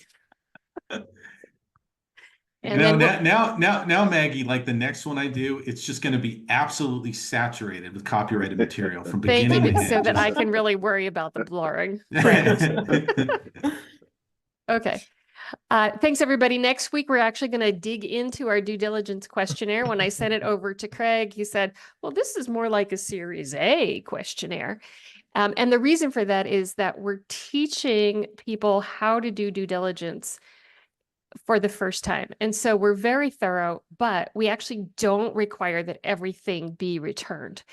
And now, Maggie, like the next one I do, it's just going to be absolutely saturated with copyrighted material from beginning to end. So that I can really worry about the blurring. Okay. Thanks, everybody. Next week, we're actually going to dig into our due diligence questionnaire. When I sent it over to Craig, he said, well, this is more like a Series A questionnaire. And the reason for that is that we're teaching people how to do due diligence for the first time. And so we're very thorough, but we actually don't require that everything be returned.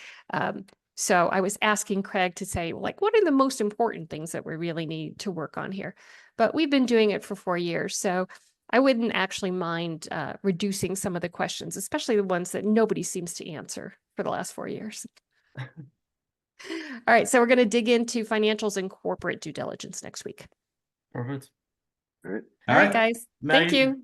So I was asking Craig to say, like, what are the most important things that we really need to work on here? But we've been doing it for 4 years. So I wouldn't actually mind reducing some of the questions, especially the ones that nobody seems to answer for the last 4 years. All right. So we're going to dig into financials and corporate due diligence next week. Perfect. All right. All right, guys. Thank Maggie, you.